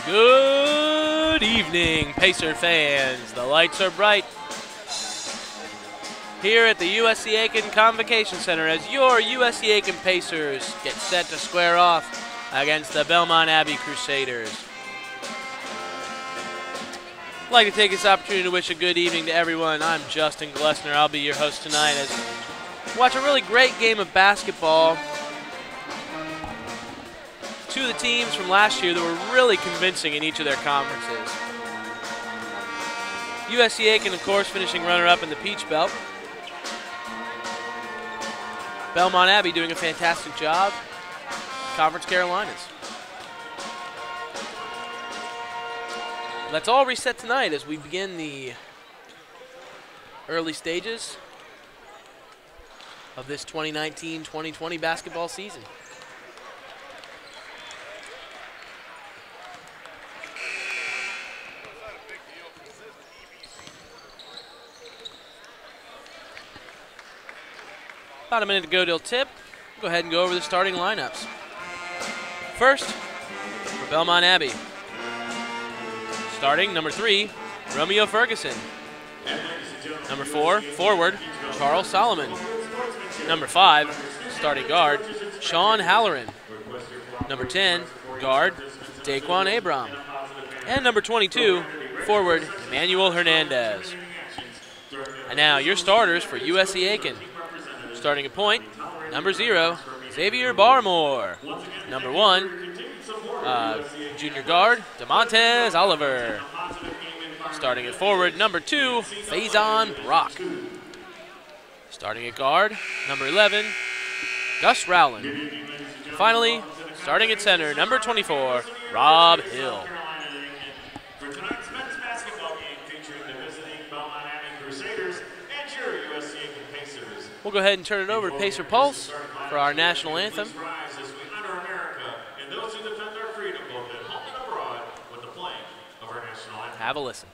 Good evening, Pacer fans. The lights are bright here at the USC-Aiken Convocation Center as your USC-Aiken Pacers get set to square off against the Belmont Abbey Crusaders. I'd like to take this opportunity to wish a good evening to everyone. I'm Justin Glessner. I'll be your host tonight as we watch a really great game of basketball. Two of the teams from last year that were really convincing in each of their conferences. USC-Aiken, of course, finishing runner-up in the Peach Belt. Belmont Abbey doing a fantastic job. Conference Carolinas. Let's all reset tonight as we begin the early stages of this 2019-2020 basketball season. About a minute to go till tip. Go ahead and go over the starting lineups. First, for Belmont Abbey. Starting, number 3, Romeo Ferguson. Number 4, forward, Charles Solomon. Number 5, starting guard, Sean Halloran. Number 10, guard, Daquan Abram. And number 22, forward, Emmanuel Hernandez. And now your starters for USC-Aiken. Starting at point, number 0, Xavier Barmore. Number 1, junior guard, DeMontez Oliver. Starting at forward, number 2, Faison Brock. Starting at guard, number 11, Gus Rowland. Finally, starting at center, number 24, Rob Hill. For tonight's men's basketball game featuring the visiting Belmont Abbey Crusaders and your USC-Aiken Pacers. We'll go ahead and turn it over to Pacer Pulse for our national anthem. As we honor America and those who defend our freedom both at home and abroad with the playing of our national anthem. Have a listen.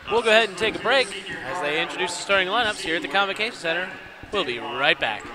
We'll go ahead and take a break as they introduce the starting lineups here at the Convocation Center. We'll be right back.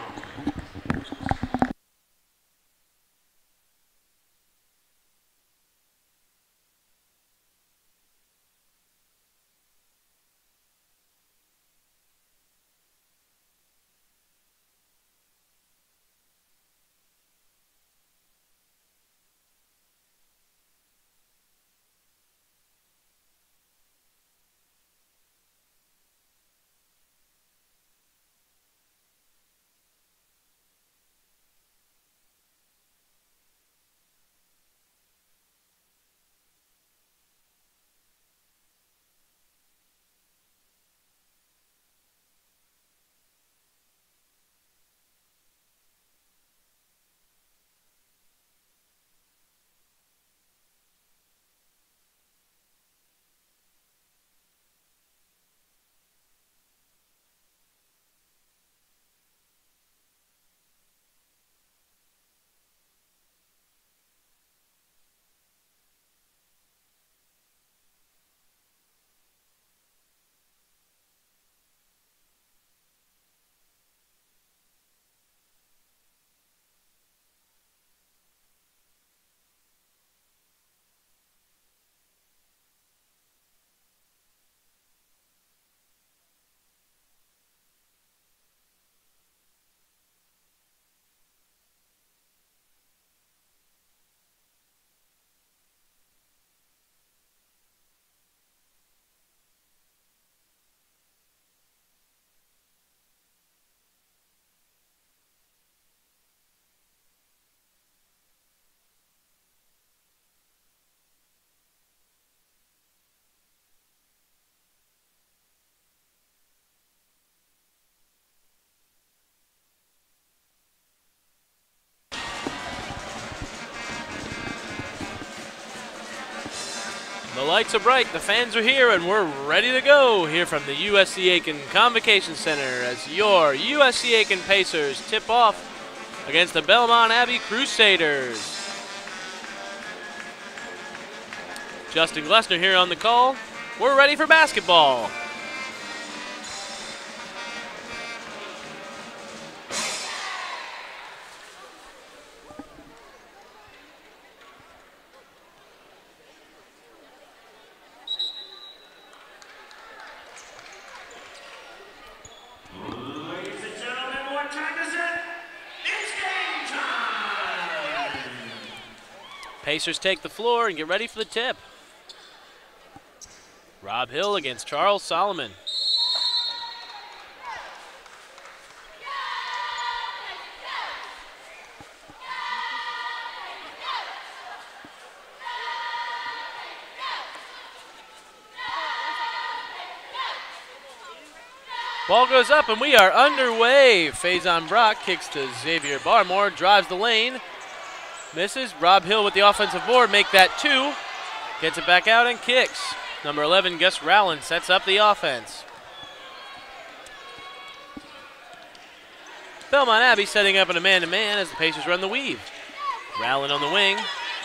lights are bright, the fans are here, and we're ready to go here from the USC Aiken Convocation Center as your USC Aiken Pacers tip off against the Belmont Abbey Crusaders. Justin Glessner here on the call. We're ready for basketball. Pacers take the floor and get ready for the tip. Rob Hill against Charles Solomon. Ball goes up and we are underway. Faison Brock kicks to Xavier Barmore, drives the lane. Misses. Rob Hill with the offensive board, make that 2. Gets it back out and kicks. Number 11, Gus Rowland, sets up the offense. Belmont Abbey setting up in a man-to-man as the Pacers run the weave. Rowland on the wing,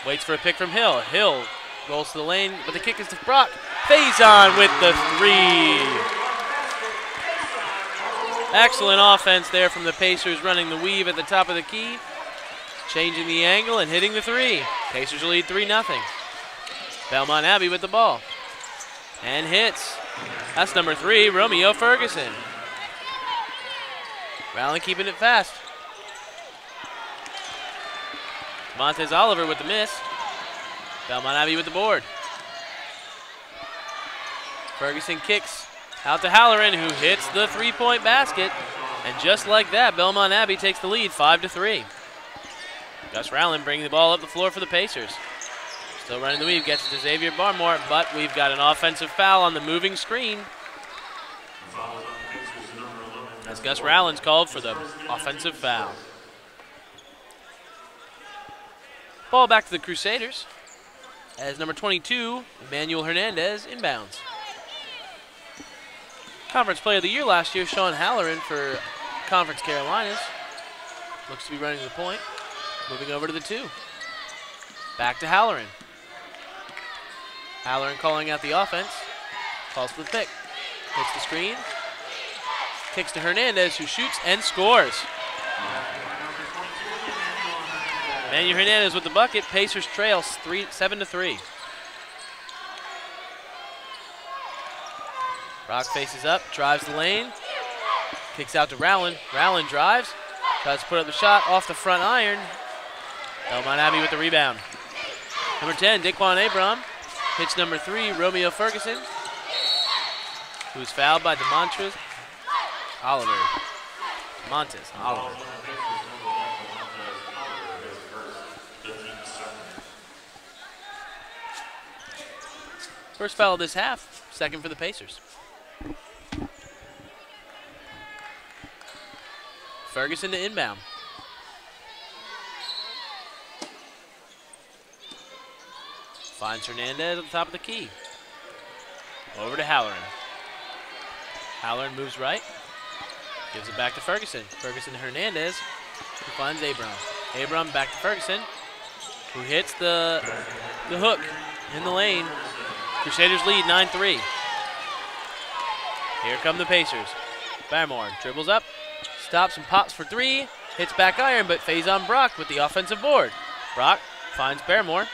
waits for a pick from Hill. Hill rolls to the lane, but the kick is to Brock. Faison with the 3. Excellent offense there from the Pacers, running the weave at the top of the key. Changing the angle and hitting the 3. Pacers lead 3-0. Belmont Abbey with the ball. And hits. That's number 3, Romeo Ferguson. Rowland keeping it fast. Montez Oliver with the miss. Belmont Abbey with the board. Ferguson kicks out to Halloran, who hits the 3-point basket. And just like that, Belmont Abbey takes the lead 5-3. Gus Rowland bringing the ball up the floor for the Pacers. Still running the weave, gets it to Xavier Barmore, but we've got an offensive foul on the moving screen. As Gus Rowland's called for the offensive foul. Ball back to the Crusaders as number 22, Emmanuel Hernandez, inbounds. Conference Player of the Year last year, Sean Halloran for Conference Carolinas. Looks to be running the point. Moving over to the 2. Back to Halloran. Halloran calling out the offense. Calls for the pick. Hits the screen. Kicks to Hernandez, who shoots and scores. Emmanuel Hernandez with the bucket. Pacers trail 7-3. Brock faces up, drives the lane. Kicks out to Rowland. Rowland drives. Tries to put up the shot off the front iron. Belmont Abbey with the rebound. Number 10, Daquan Abram. Hits number 3, Romeo Ferguson, who's fouled by Demontres Oliver. Montes Oliver. First foul of this half, second for the Pacers. Ferguson to inbound. Finds Hernandez at the top of the key. Over to Halloran. Halloran moves right. Gives it back to Ferguson. Ferguson to Hernandez, who finds Abram. Abram back to Ferguson, who hits the hook in the lane. Crusaders lead 9-3. Here come the Pacers. Barmore dribbles up, stops and pops for 3. Hits back iron, but Faison Brock with the offensive board. Brock finds Barmore,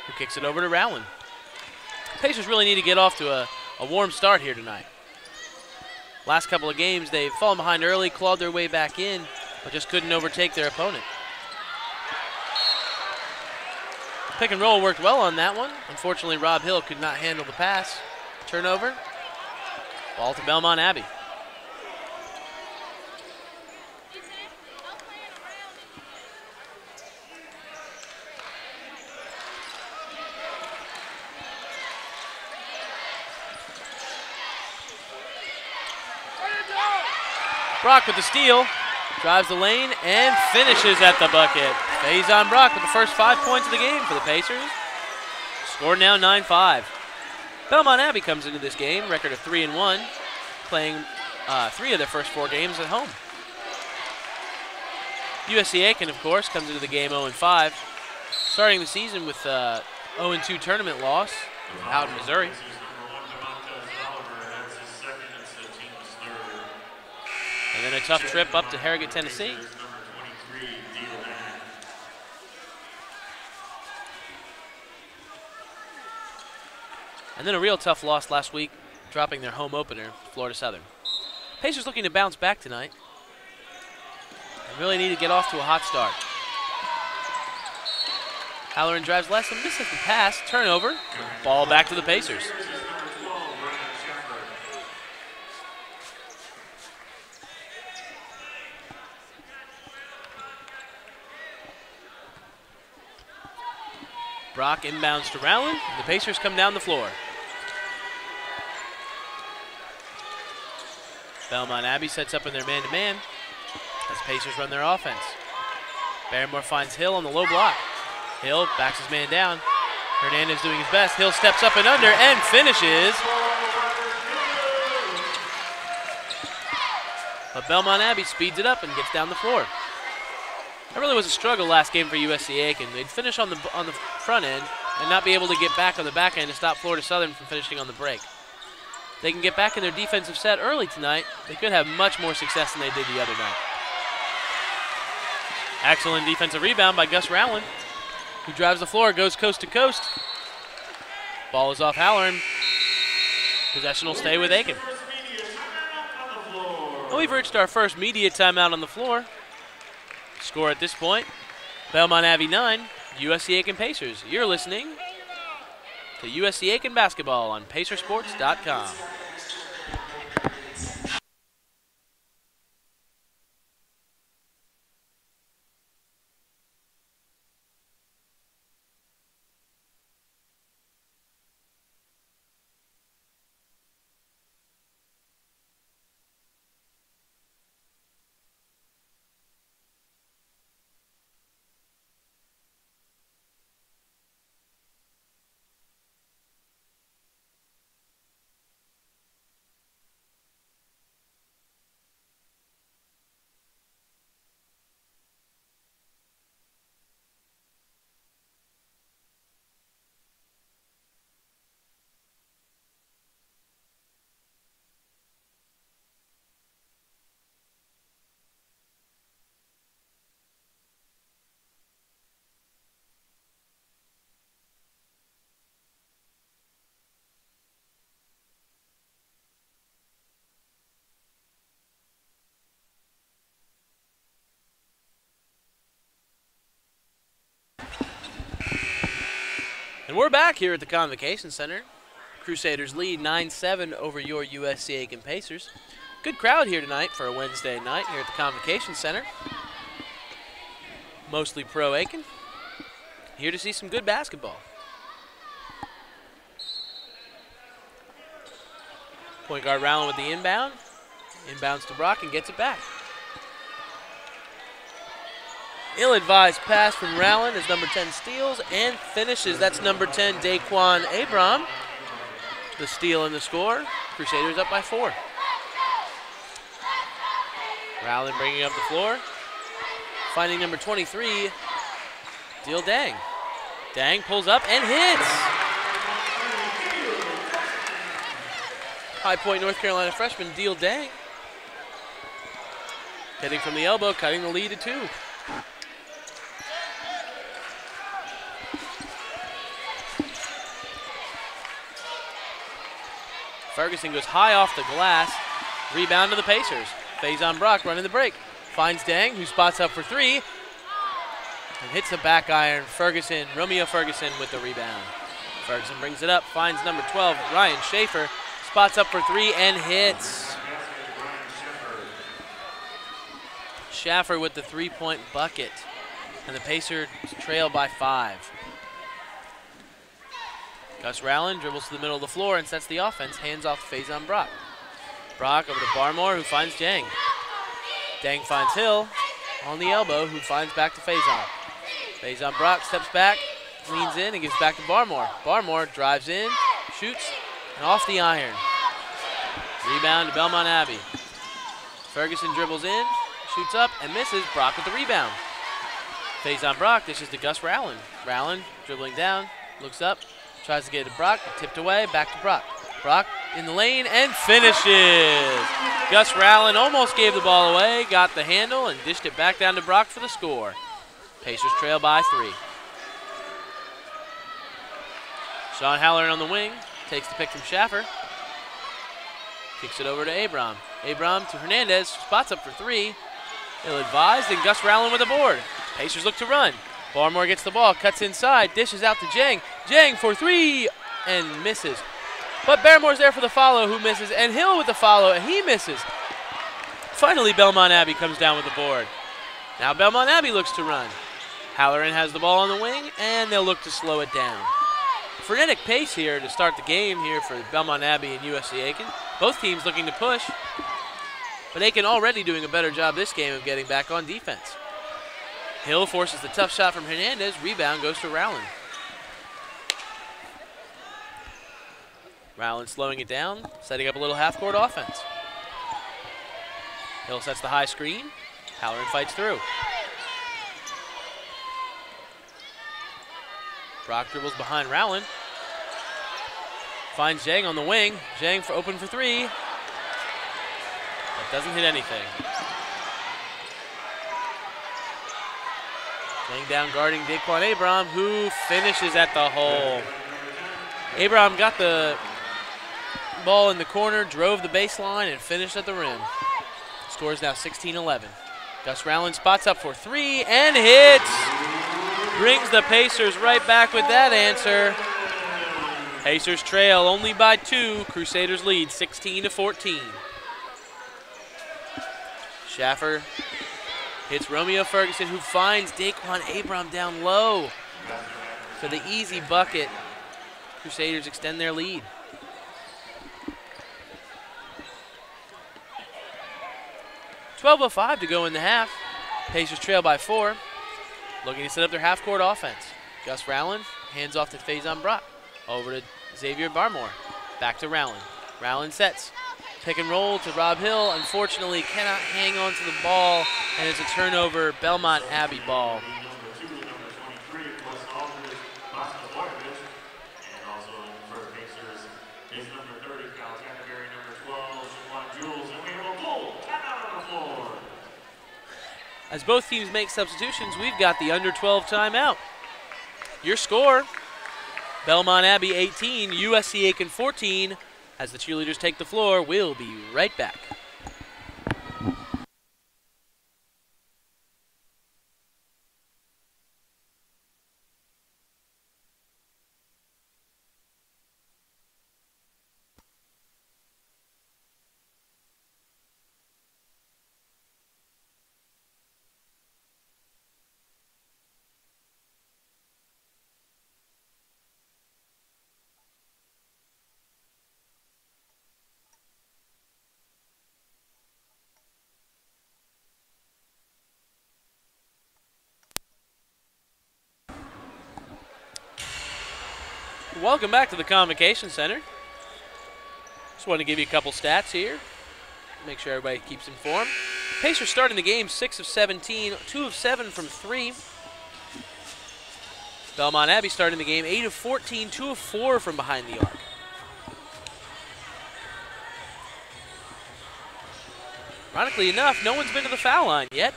who kicks it over to Rowland. Pacers really need to get off to a warm start here tonight. Last couple of games, they've fallen behind early, clawed their way back in, but just couldn't overtake their opponent. Pick and roll worked well on that one. Unfortunately, Rob Hill could not handle the pass. Turnover. Ball to Belmont Abbey. Brock with the steal, drives the lane, and finishes at the bucket. Faison Brock with the first 5 points of the game for the Pacers. Score now 9-5. Belmont Abbey comes into this game, record of 3-1, playing 3 of their first 4 games at home. USC-Aiken, of course, comes into the game 0-5, starting the season with 0-2 tournament loss out in Missouri. And then a tough trip up to Harrogate, Tennessee. And then a real tough loss last week, dropping their home opener, Florida Southern. Pacers looking to bounce back tonight. They really need to get off to a hot start. Halloran drives less and misses the pass. Turnover. Ball back to the Pacers. Brock inbounds to Rowland. The Pacers come down the floor. Belmont Abbey sets up in their man-to-man as Pacers run their offense. Barrymore finds Hill on the low block. Hill backs his man down. Hernandez doing his best. Hill steps up and under and finishes. But Belmont Abbey speeds it up and gets down the floor. That really was a struggle last game for USC-Aiken. They'd finish on the front end and not be able to get back on the back end to stop Florida Southern from finishing on the break. They can get back in their defensive set early tonight. They could have much more success than they did the other night. Excellent defensive rebound by Gus Rowland, who drives the floor, goes coast to coast. Ball is off Halloran. Possession will stay with Aiken. Well, we've reached our first media timeout on the floor. Score at this point, Belmont Abbey 9, USC-Aiken Pacers. You're listening to USC-Aiken basketball on Pacersports.com. And we're back here at the Convocation Center. Crusaders lead 9-7 over your USC-Aiken Pacers. Good crowd here tonight for a Wednesday night here at the Convocation Center. Mostly pro-Aiken. Here to see some good basketball. Point guard Rowland with the inbound. Inbounds to Brock and gets it back. Ill-advised pass from Rowland as number 10 steals and finishes. That's number 10, Daquan Abram. The steal and the score. Crusaders up by 4. Rowland bringing up the floor. Finding number 23, Deal Dang. Dang pulls up and hits. High Point, North Carolina freshman Deal Dang. Hitting from the elbow, cutting the lead to 2. Ferguson goes high off the glass. Rebound to the Pacers. Faison Brock running the break. Finds Dang, who spots up for 3. And hits a back iron. Ferguson, Romeo Ferguson with the rebound. Ferguson brings it up, finds number 12, Ryan Schaefer. Spots up for 3 and hits. Schaffer with the 3-point bucket. And the Pacers trail by 5. Gus Rowland dribbles to the middle of the floor and sets the offense, hands off to Faison Brock. Brock over to Barmore, who finds Dang. Dang finds Hill on the elbow, who finds back to Faison. Faison Brock steps back, leans in, and gives back to Barmore. Barmore drives in, shoots, And off the iron. Rebound to Belmont Abbey. Ferguson dribbles in, shoots up, and misses. Brock with the rebound. Faison Brock dishes to Gus Rowland. Rowland dribbling down, looks up, tries to get it to Brock, tipped away, back to Brock. Brock in the lane and finishes. Gus Rowland almost gave the ball away, got the handle, and dished it back down to Brock for the score. Pacers trail by 3. Sean Halloran on the wing, takes the pick from Schaffer. Kicks it over to Abram. Abram to Hernandez, spots up for 3. Ill-advised, and Gus Rowland with a board. Pacers look to run. Barmore gets the ball, cuts inside, dishes out to Jang. Jang for 3 and misses. But Barrymore's there for the follow, who misses, and Hill with the follow, and he misses. Finally, Belmont Abbey comes down with the board. Now Belmont Abbey looks to run. Halloran has the ball on the wing, and they'll look to slow it down. Frenetic pace here to start the game here for Belmont Abbey and USC Aiken. Both teams looking to push, but Aiken already doing a better job this game of getting back on defense. Hill forces the tough shot from Hernandez. Rebound goes to Rowland. Rowland slowing it down, setting up a little half-court offense. Hill sets the high screen. Halloran fights through. Brock dribbles behind Rowland. Finds Jang on the wing. Jang for open for 3. That doesn't hit anything. Jang down guarding Daquan Abram, who finishes at the hole. Abram got the ball in the corner, drove the baseline, and finished at the rim. Score is now 16-11. Gus Rowland spots up for 3 and hits. Brings the Pacers right back with that answer. Pacers trail only by 2. Crusaders lead 16-14. Schaffer hits Romeo Ferguson, who finds Daquan Abram down low for the easy bucket. Crusaders extend their lead. .12:05 to go in the half. Pacers trail by 4. Looking to set up their half-court offense. Gus Rowland hands off to Faison Brock. Over to Xavier Barmore. Back to Rowland. Rowland sets. Pick and roll to Rob Hill. Unfortunately, cannot hang on to the ball, and it's a turnover. Belmont Abbey ball. As both teams make substitutions, we've got the under 12 timeout. Your score, Belmont Abbey 18, USC Aiken 14. As the cheerleaders take the floor, we'll be right back. Welcome back to the Convocation Center. Just want to give you a couple stats here. Make sure everybody keeps informed. Pacers starting the game 6 of 17, 2 of 7 from 3. Belmont Abbey starting the game 8 of 14, 2 of 4 from behind the arc. Ironically enough, no one's been to the foul line yet.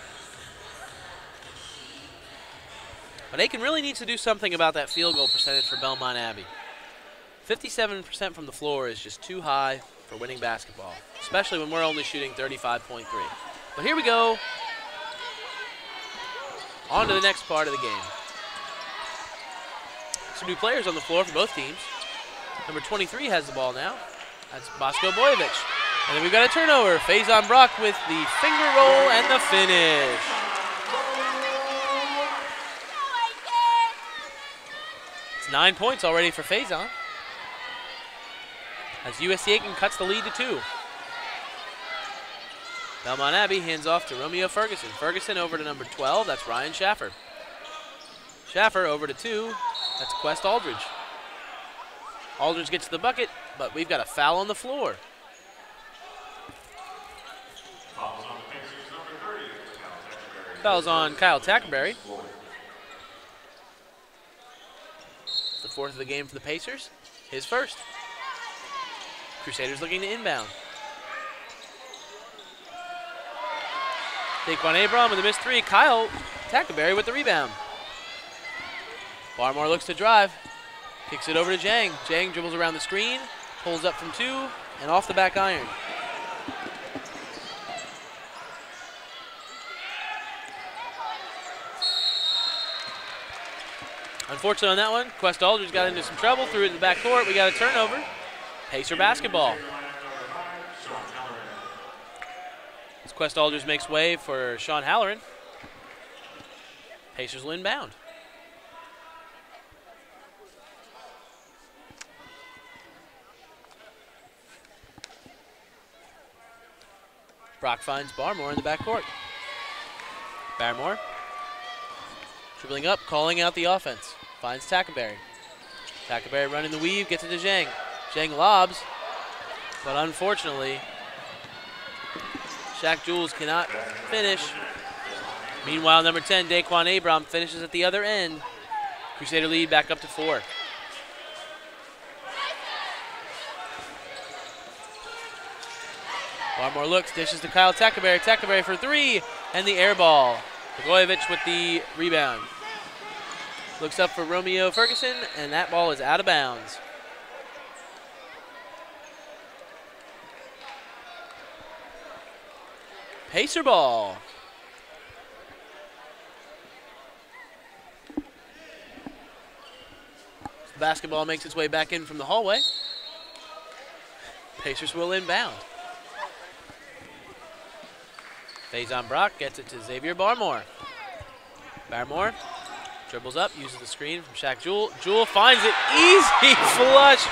But Aiken really needs to do something about that field goal percentage for Belmont Abbey. 57% from the floor is just too high for winning basketball, especially when we're only shooting 35.3. But here we go. On to the next part of the game. Some new players on the floor for both teams. Number 23 has the ball now. That's Bosco Boyevich. And then we've got a turnover. Faison Brock with the finger roll and the finish. It's 9 points already for Faison, as USC Aiken cuts the lead to 2. Belmont Abbey hands off to Romeo Ferguson. Ferguson over to number 12, that's Ryan Schaffer. Schaffer over to 2, that's Quest Aldridge. Aldridge gets to the bucket, but we've got a foul on the floor. Foul's on Kyle Tackerberry. The fourth of the game for the Pacers. His first. Crusaders looking to inbound. Daquan Abram with a missed three. Kyle Tackerberry with the rebound. Barmore looks to drive. Kicks it over to Jang. Jang dribbles around the screen, pulls up from two, and off the back iron. Unfortunately on that one, Quest Aldridge got into some trouble, threw it in the back court. We got a turnover. Pacer basketball. As Quest Aldridge makes way for Sean Halloran. Pacers will inbound. Brock finds Barmore in the backcourt. Barmore dribbling up, calling out the offense. Finds Tackerberry. Tackerberry running the weave, gets it to Zhang. Zhang lobs, but unfortunately, Shaq Jules cannot finish. Meanwhile, number 10, Daquan Abram, finishes at the other end. Crusader lead back up to 4. Barmore looks, dishes to Kyle Tackerberry. Tackerberry for three, and the air ball. Blagojevich with the rebound. Looks up for Romeo Ferguson, and that ball is out of bounds. Pacer ball. The basketball makes its way back in from the hallway. Pacers will inbound. Faison Brock gets it to Xavier Barmore. Barmore dribbles up, uses the screen from Shaq Jewell. Jewell finds it, easy flush.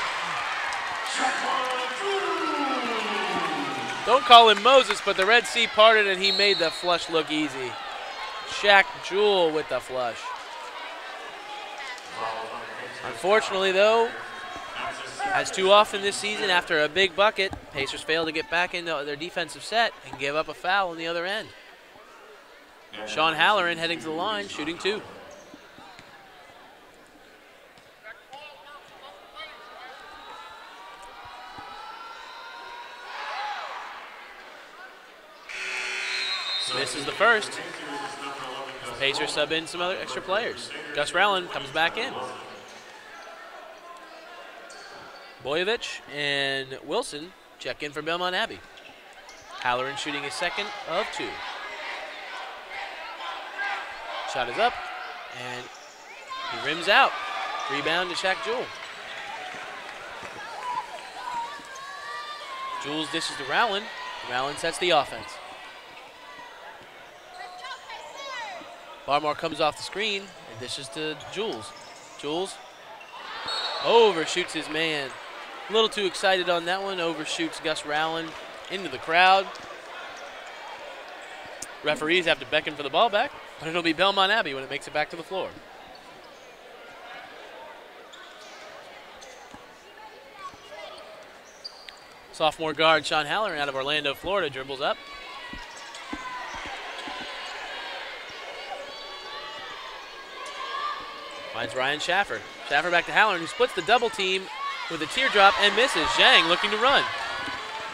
Don't call him Moses, but the Red Sea parted and he made the flush look easy. Shaq Jewell with the flush. Unfortunately, though, as too often this season, after a big bucket, Pacers fail to get back into their defensive set and give up a foul on the other end. Sean Halloran heading to the line, shooting 2. Misses the first. The Pacers sub in some other extra players. Gus Rowland comes back in. Blagojevich and Wilson check in for Belmont Abbey. Halloran shooting his second of 2. Shot is up, and he rims out. Rebound to Shaq Jewell. Jules dishes to Rowland. Rowland sets the offense. Barmore comes off the screen and dishes to Jules. Jules overshoots his man. A little too excited on that one. Overshoots Gus Rowland into the crowd. Referees have to beckon for the ball back, but it'll be Belmont Abbey when it makes it back to the floor. Sophomore guard Sean Halloran out of Orlando, Florida, dribbles up. Finds Ryan Schaffer. Schaffer back to Halloran, who splits the double team with a teardrop and misses. Zhang looking to run.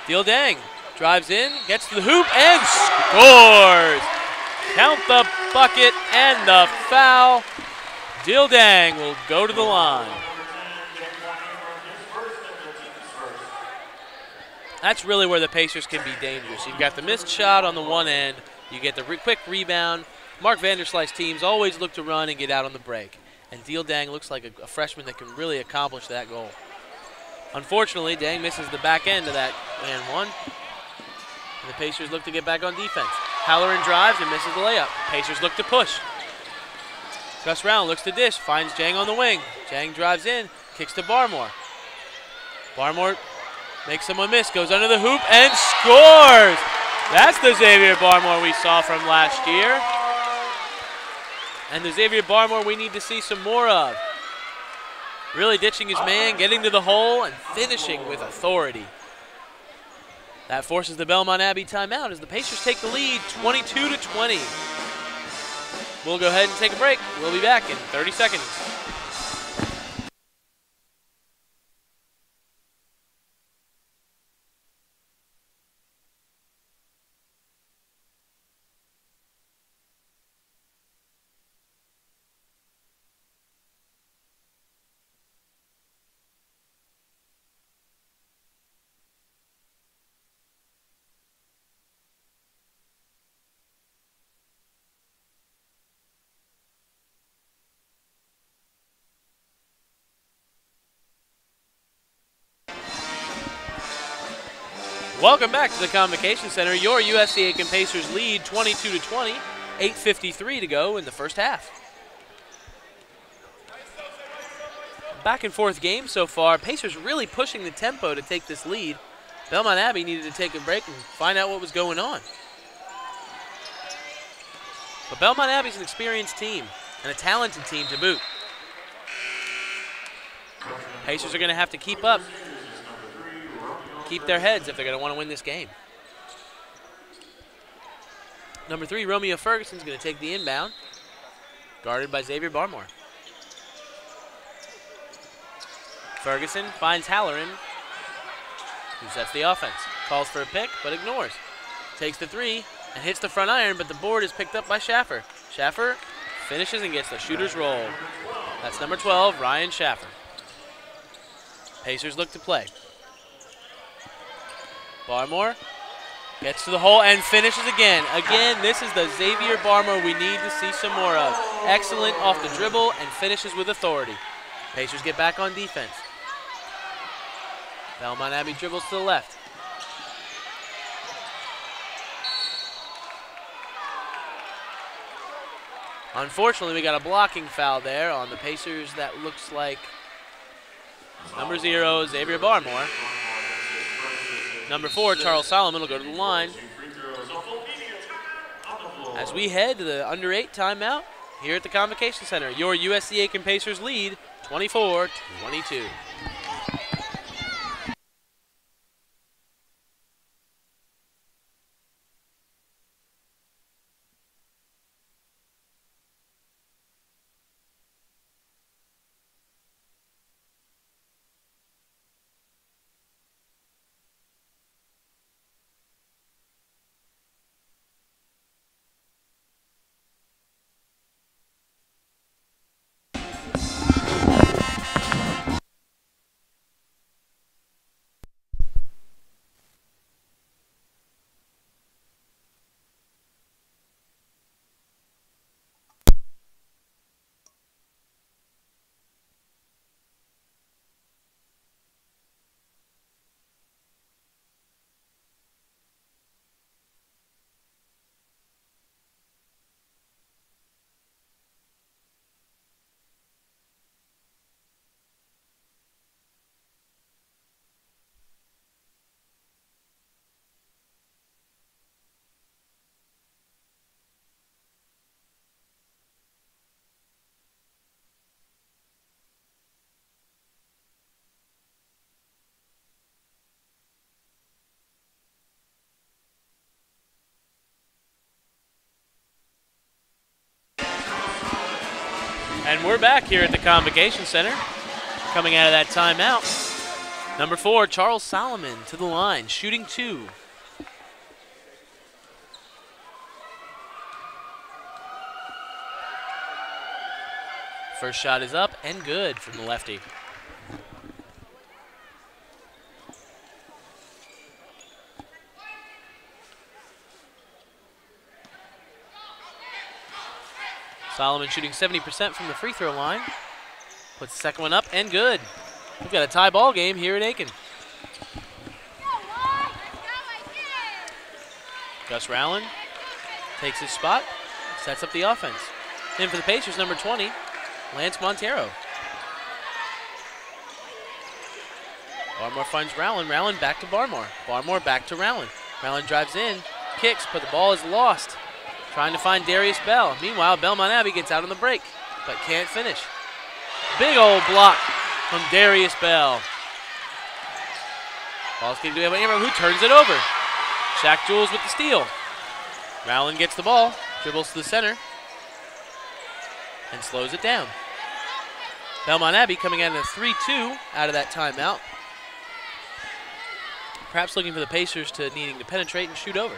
Deal Dang drives in, gets to the hoop, and scores! Count the bucket and the foul. Deal Dang will go to the line. That's really where the Pacers can be dangerous. You've got the missed shot on the one end. You get the quick rebound. Mark Vandersly's teams always look to run and get out on the break. And Deal Dang looks like a freshman that can really accomplish that goal. Unfortunately, Dang misses the back end of that and one. And the Pacers look to get back on defense. Halloran drives and misses the layup. Pacers look to push. Gus Rowland looks to dish, finds Jang on the wing. Jang drives in, kicks to Barmore. Barmore makes someone miss, goes under the hoop and scores! That's the Xavier Barmore we saw from last year. And the Xavier Barmore we need to see some more of. Really ditching his man, getting to the hole, and finishing with authority. That forces the Belmont Abbey timeout as the Pacers take the lead 22-20. We'll go ahead and take a break. We'll be back in 30 seconds. Welcome back to the Convocation Center. Your USC-Aiken Pacers lead 22-20, 8:53 to go in the first half. Back and forth game so far. Pacers really pushing the tempo to take this lead. Belmont Abbey needed to take a break and find out what was going on. But Belmont Abbey's an experienced team and a talented team to boot. Pacers are going to have to keep up. Keep their heads if they're going to want to win this game. Number 3, Romeo Ferguson's going to take the inbound, guarded by Xavier Barmore. Ferguson finds Halloran, who sets the offense. Calls for a pick, but ignores. Takes the 3 and hits the front iron, but the board is picked up by Schaffer. Schaffer finishes and gets the shooter's roll. That's number 12, Ryan Schaffer. Pacers look to play. Barmore gets to the hole and finishes again. Again, this is the Xavier Barmore we need to see some more of. Excellent off the dribble and finishes with authority. Pacers get back on defense. Belmont Abbey dribbles to the left. Unfortunately, we got a blocking foul there on the Pacers. That looks like number 0, Xavier Barmore. Number 4, Charles Solomon will go to the line. As we head to the under 8 timeout here at the Convocation Center, your USC-Aiken Pacers lead 24-22. And we're back here at the Convocation Center. Coming out of that timeout, number 4, Charles Solomon to the line, shooting 2. First shot is up and good from the lefty. Solomon shooting 70% from the free throw line. Puts the second one up and good. We've got a tie ball game here at Aiken. Gus Rowland takes his spot, sets up the offense. In for the Pacers, number 20, Lance Montero. Barmore finds Rowland. Rowland back to Barmore. Barmore back to Rowland. Rowland drives in, kicks, but the ball is lost. Trying to find Darius Bell. Meanwhile, Belmont Abbey gets out on the break, but can't finish. Big old block from Darius Bell. Ball's kicked away by Ingram, who turns it over. Shaq Jules with the steal. Rowland gets the ball, dribbles to the center, and slows it down. Belmont Abbey coming out in a 3-2 out of that timeout. Perhaps looking for the Pacers to needing to penetrate and shoot over.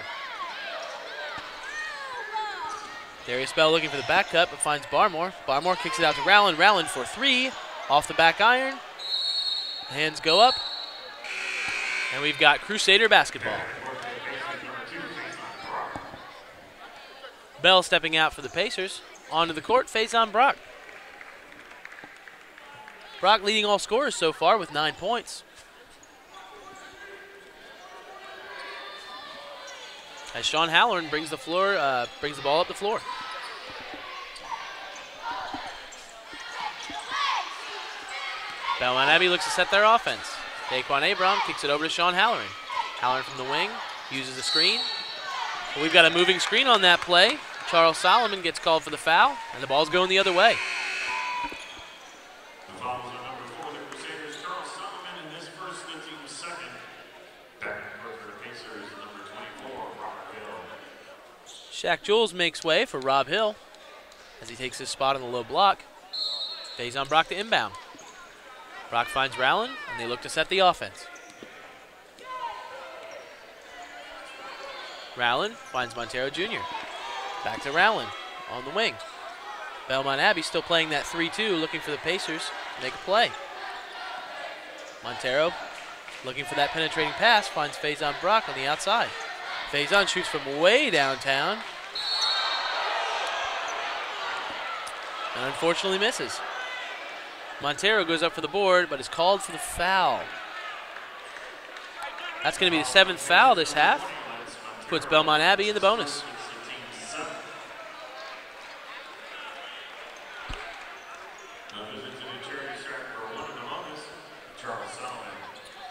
Darius Bell looking for the back cut, but finds Barmore. Barmore kicks it out to Rowland. Rowland for three, off the back iron. Hands go up, and we've got Crusader basketball. Bell stepping out for the Pacers. Onto the court, Faison Brock. Brock leading all scorers so far with 9 points. As Sean Halloran brings the ball up the floor. Belmont Abbey looks to set their offense. Daquan Abram kicks it over to Sean Halloran. Halloran from the wing uses the screen. But we've got a moving screen on that play. Charles Solomon gets called for the foul, and the ball's going the other way. The foul is on number 4 of the Crusaders, Charles Solomon, and this first, the team's second. Back for the Pacers, number 24, Robert Hill. Shaq Jules makes way for Rob Hill as he takes his spot on the low block. Faison Brock to inbound. Brock finds Rowland, and they look to set the offense. Rowland finds Montero Jr. Back to Rowland on the wing. Belmont Abbey still playing that 3-2, looking for the Pacers to make a play. Montero looking for that penetrating pass, finds Faison Brock on the outside. Faison shoots from way downtown, and unfortunately misses. Montero goes up for the board, but is called for the foul. That's going to be the 7th foul this half. Puts Belmont Abbey in the bonus.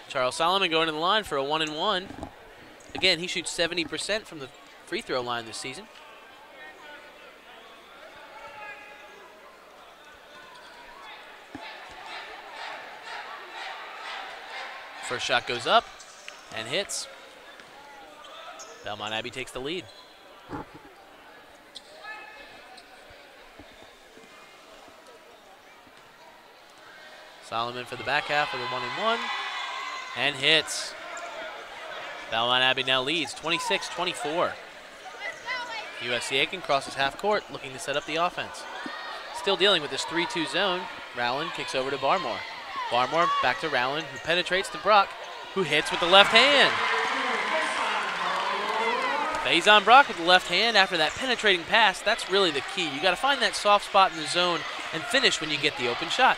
Charles Solomon going to the line for a 1-and-1. Again, he shoots 70% from the free throw line this season. First shot goes up and hits. Belmont Abbey takes the lead. Solomon for the back half of the 1-and-1 and hits. Belmont Abbey now leads 26-24. Aiken crosses half court looking to set up the offense. Still dealing with this 3-2 zone. Rowland kicks over to Barmore. Barmore back to Rowland, who penetrates to Brock, who hits with the left hand. Faison Brock with the left hand after that penetrating pass. That's really the key. You got to find that soft spot in the zone and finish when you get the open shot.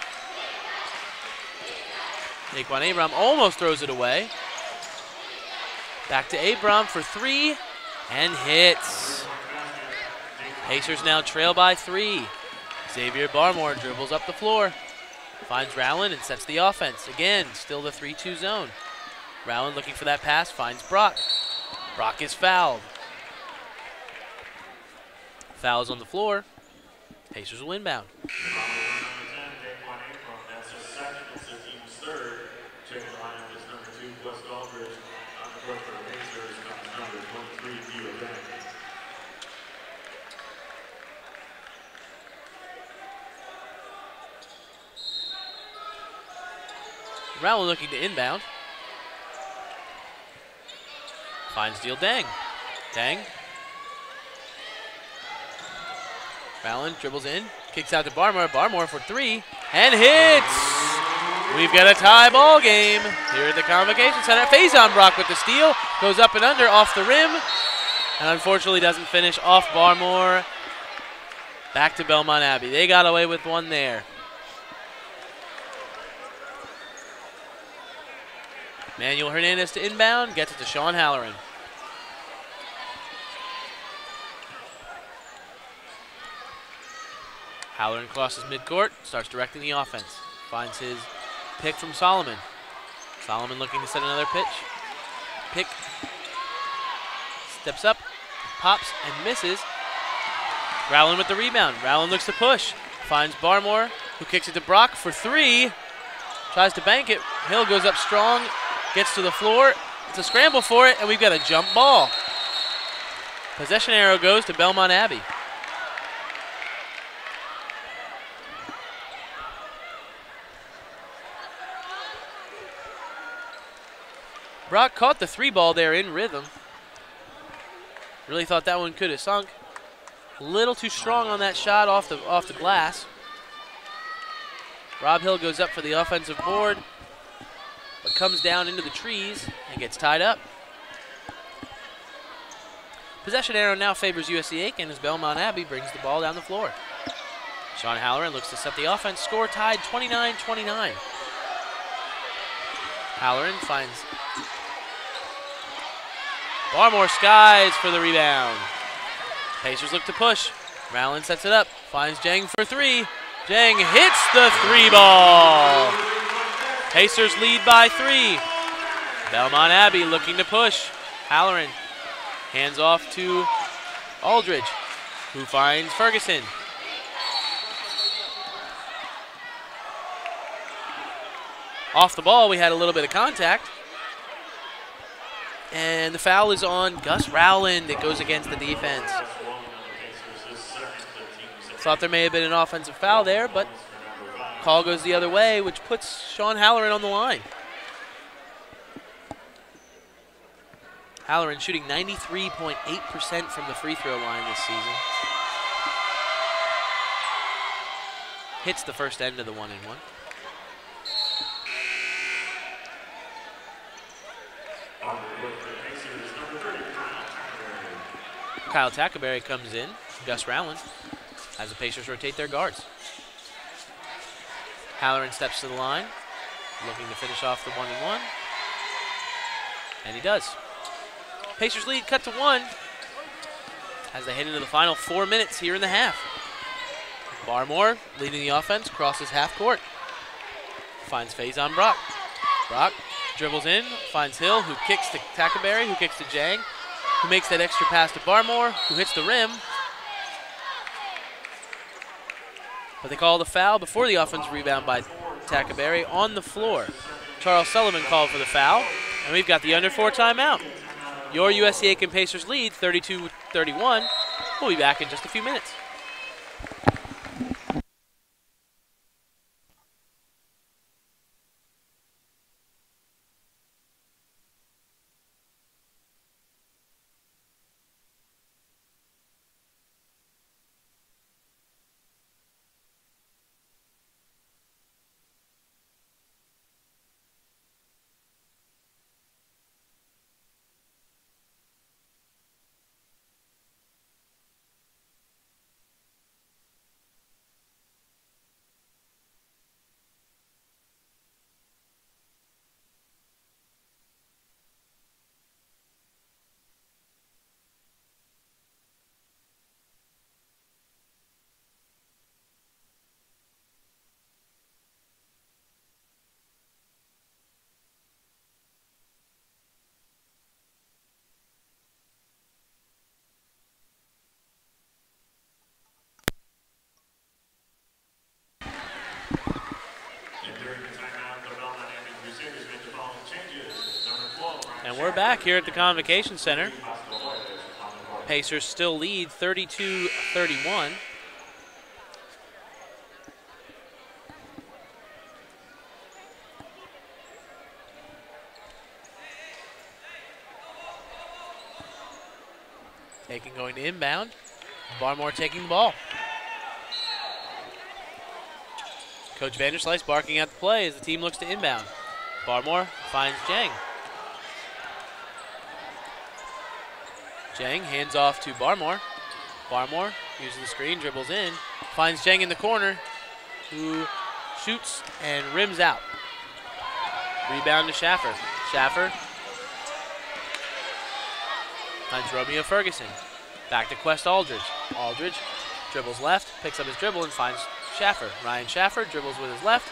Daquan Abram almost throws it away. Back to Abram for three and hits. Pacers now trail by 3. Xavier Barmore dribbles up the floor. Finds Rowland and sets the offense. Again, still the 3-2 zone. Rowland looking for that pass, finds Brock. Brock is fouled. Fouls on the floor. Pacers will inbound. Rowland looking to inbound. Finds Deal Dang. Dang. Rowland dribbles in, kicks out to Barmore. Barmore for 3 and hits. We've got a tie ball game here at the Convocation Center. Faison Brock with the steal, goes up and under off the rim, and unfortunately doesn't finish off Barmore. Back to Belmont Abbey. They got away with one there. Manuel Hernandez to inbound, gets it to Sean Halloran. Halloran crosses midcourt, starts directing the offense. Finds his pick from Solomon. Solomon looking to set another pick. Steps up, pops and misses. Rowland with the rebound. Rowland looks to push. Finds Barmore, who kicks it to Brock for 3. tries to bank it. Hill goes up strong, gets to the floor. It's a scramble for it, and we've got a jump ball. Possession arrow goes to Belmont Abbey. Brock caught the 3 ball there in rhythm. Really thought that one could have sunk. A little too strong on that shot off the glass. Rob Hill goes up for the offensive board, but comes down into the trees and gets tied up. Possession arrow now favors USC-Aiken as Belmont Abbey brings the ball down the floor. Sean Halloran looks to set the offense. Score tied 29-29. Halloran finds Barmore skies for the rebound. Pacers look to push. Rowland sets it up. Finds Jang for 3. Jang hits the 3 ball. Pacers lead by 3. Belmont Abbey looking to push. Halloran hands off to Aldridge, who finds Ferguson. Off the ball, we had a little bit of contact. And the foul is on Gus Rowland. It goes against the defense. Thought there may have been an offensive foul there, but call goes the other way, which puts Sean Halloran on the line. Halloran shooting 93.8% from the free throw line this season. Hits the first end of the 1-and-1. Kyle Tackaberry comes in. Gus Rowland as the Pacers rotate their guards. Halloran steps to the line, looking to finish off the 1-and-1. And he does. Pacers lead cut to 1 as they head into the final 4 minutes here in the half. Barmore leading the offense, crosses half court. Finds Faison Brock. Brock dribbles in, finds Hill, who kicks to Tackaberry, who kicks to Jang, who makes that extra pass to Barmore, who hits the rim. But they call the foul before the offensive rebound by Tackaberry on the floor. Charles Sullivan called for the foul, and we've got the under 4 timeout. Your USC-Aiken Pacers lead 32-31. We'll be back in just a few minutes. And we're back here at the Convocation Center. Pacers still lead 32-31. Aiken going to inbound. Barmore taking the ball. Coach Vanderslice barking at the play as the team looks to inbound. Barmore finds Jang. Jang hands off to Barmore. Barmore uses the screen, dribbles in, finds Jang in the corner, who shoots and rims out. Rebound to Schaffer. Schaffer finds Romeo Ferguson. Back to Quest Aldridge. Aldridge dribbles left, picks up his dribble and finds Schaffer. Ryan Schaffer dribbles with his left.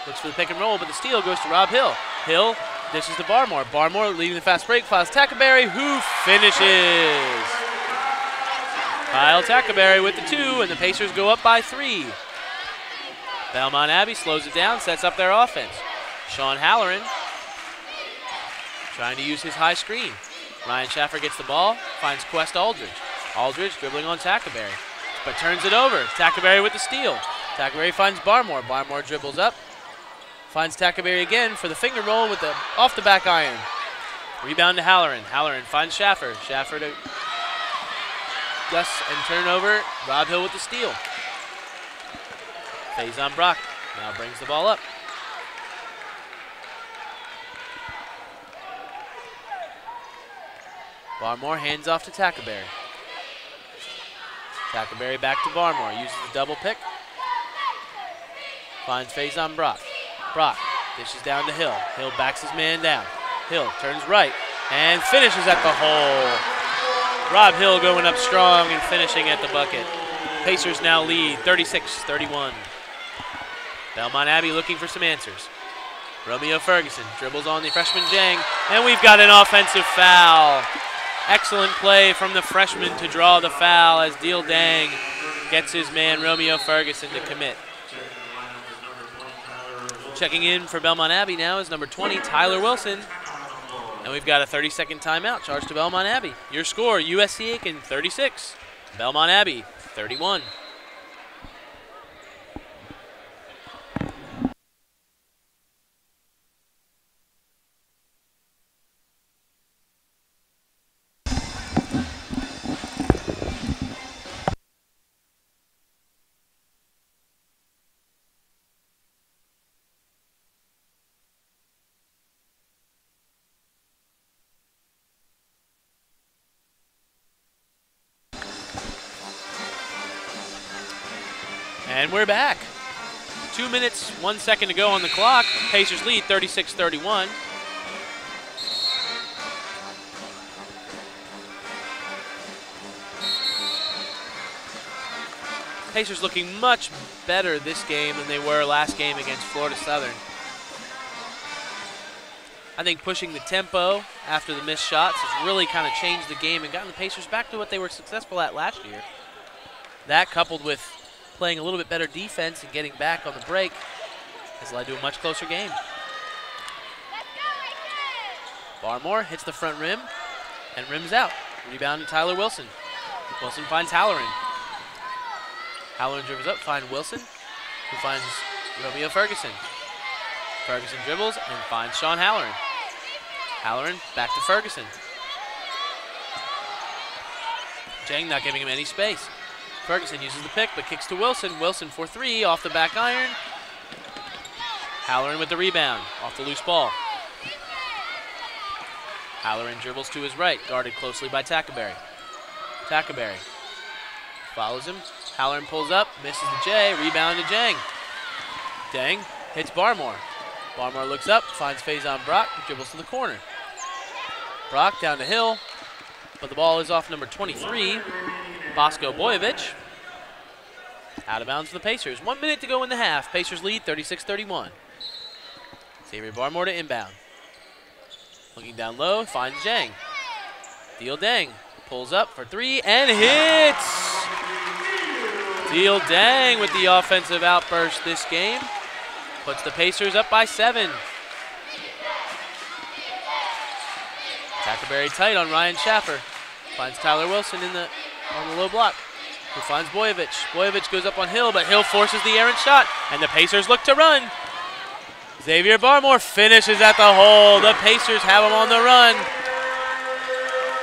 Looks for the pick and roll, but the steal goes to Rob Hill. Hill dishes to Barmore. Barmore leading the fast break, finds Tackaberry, who finishes. Kyle Tackaberry with the 2, and the Pacers go up by 3. Belmont Abbey slows it down, sets up their offense. Sean Halloran trying to use his high screen. Ryan Schaffer gets the ball, finds Quest Aldridge. Aldridge dribbling on Tackaberry, but turns it over. Tackaberry with the steal. Tackaberry finds Barmore. Barmore dribbles up, finds Tackaberry again for the finger roll with the off the back iron. Rebound to Halloran. Halloran finds Schaffer. Schaffer to Gus and turnover. Rob Hill with the steal. Faison Brock now brings the ball up. Barmore hands off to Tackaberry. Tackaberry back to Barmore. Uses the double pick. Finds Faison Brock. Brock dishes down to Hill. Hill backs his man down. Hill turns right and finishes at the hole. Rob Hill going up strong and finishing at the bucket. Pacers now lead 36-31. Belmont Abbey looking for some answers. Romeo Ferguson dribbles on the freshman Jang, and we've got an offensive foul. Excellent play from the freshman to draw the foul as Deal Dang gets his man Romeo Ferguson to commit. Checking in for Belmont Abbey now is number 20, Tyler Wilson. And we've got a 30-second timeout charged to Belmont Abbey. Your score, USC-Aiken 36, Belmont Abbey 31. And we're back. 2 minutes, 1 second to go on the clock. Pacers lead 36-31. Pacers looking much better this game than they were last game against Florida Southern. I think pushing the tempo after the missed shots has really kind of changed the game and gotten the Pacers back to what they were successful at last year. That coupled with playing a little bit better defense and getting back on the break has led to a much closer game. Barmore hits the front rim and rims out. Rebound to Tyler Wilson. Wilson finds Halloran. Halloran dribbles up, finds Wilson, who finds Romeo Ferguson. Ferguson dribbles and finds Sean Halloran. Halloran back to Ferguson. Jang not giving him any space. Ferguson uses the pick, but kicks to Wilson. Wilson for three, off the back iron. Halloran with the rebound, off the loose ball. Halloran dribbles to his right, guarded closely by Tackaberry. Tackaberry follows him. Halloran pulls up, misses the J, rebound to Jang. Dang hits Barmore. Barmore looks up, finds Faison Brock, who dribbles to the corner. Brock down to Hill, but the ball is off number 23. Bosco Boyevich. Out of bounds for the Pacers. 1 minute to go in the half. Pacers lead 36-31. Xavier Barmore to inbound. Looking down low, finds Jang. Deal Dang pulls up for three and hits. Deal Dang with the offensive outburst this game. Puts the Pacers up by 7. Tackaberry tight on Ryan Schaffer. Finds Tyler Wilson on the low block, who finds Boyevich. Boyevich goes up on Hill, but Hill forces the errant shot, and the Pacers look to run. Xavier Barmore finishes at the hole. The Pacers have him on the run.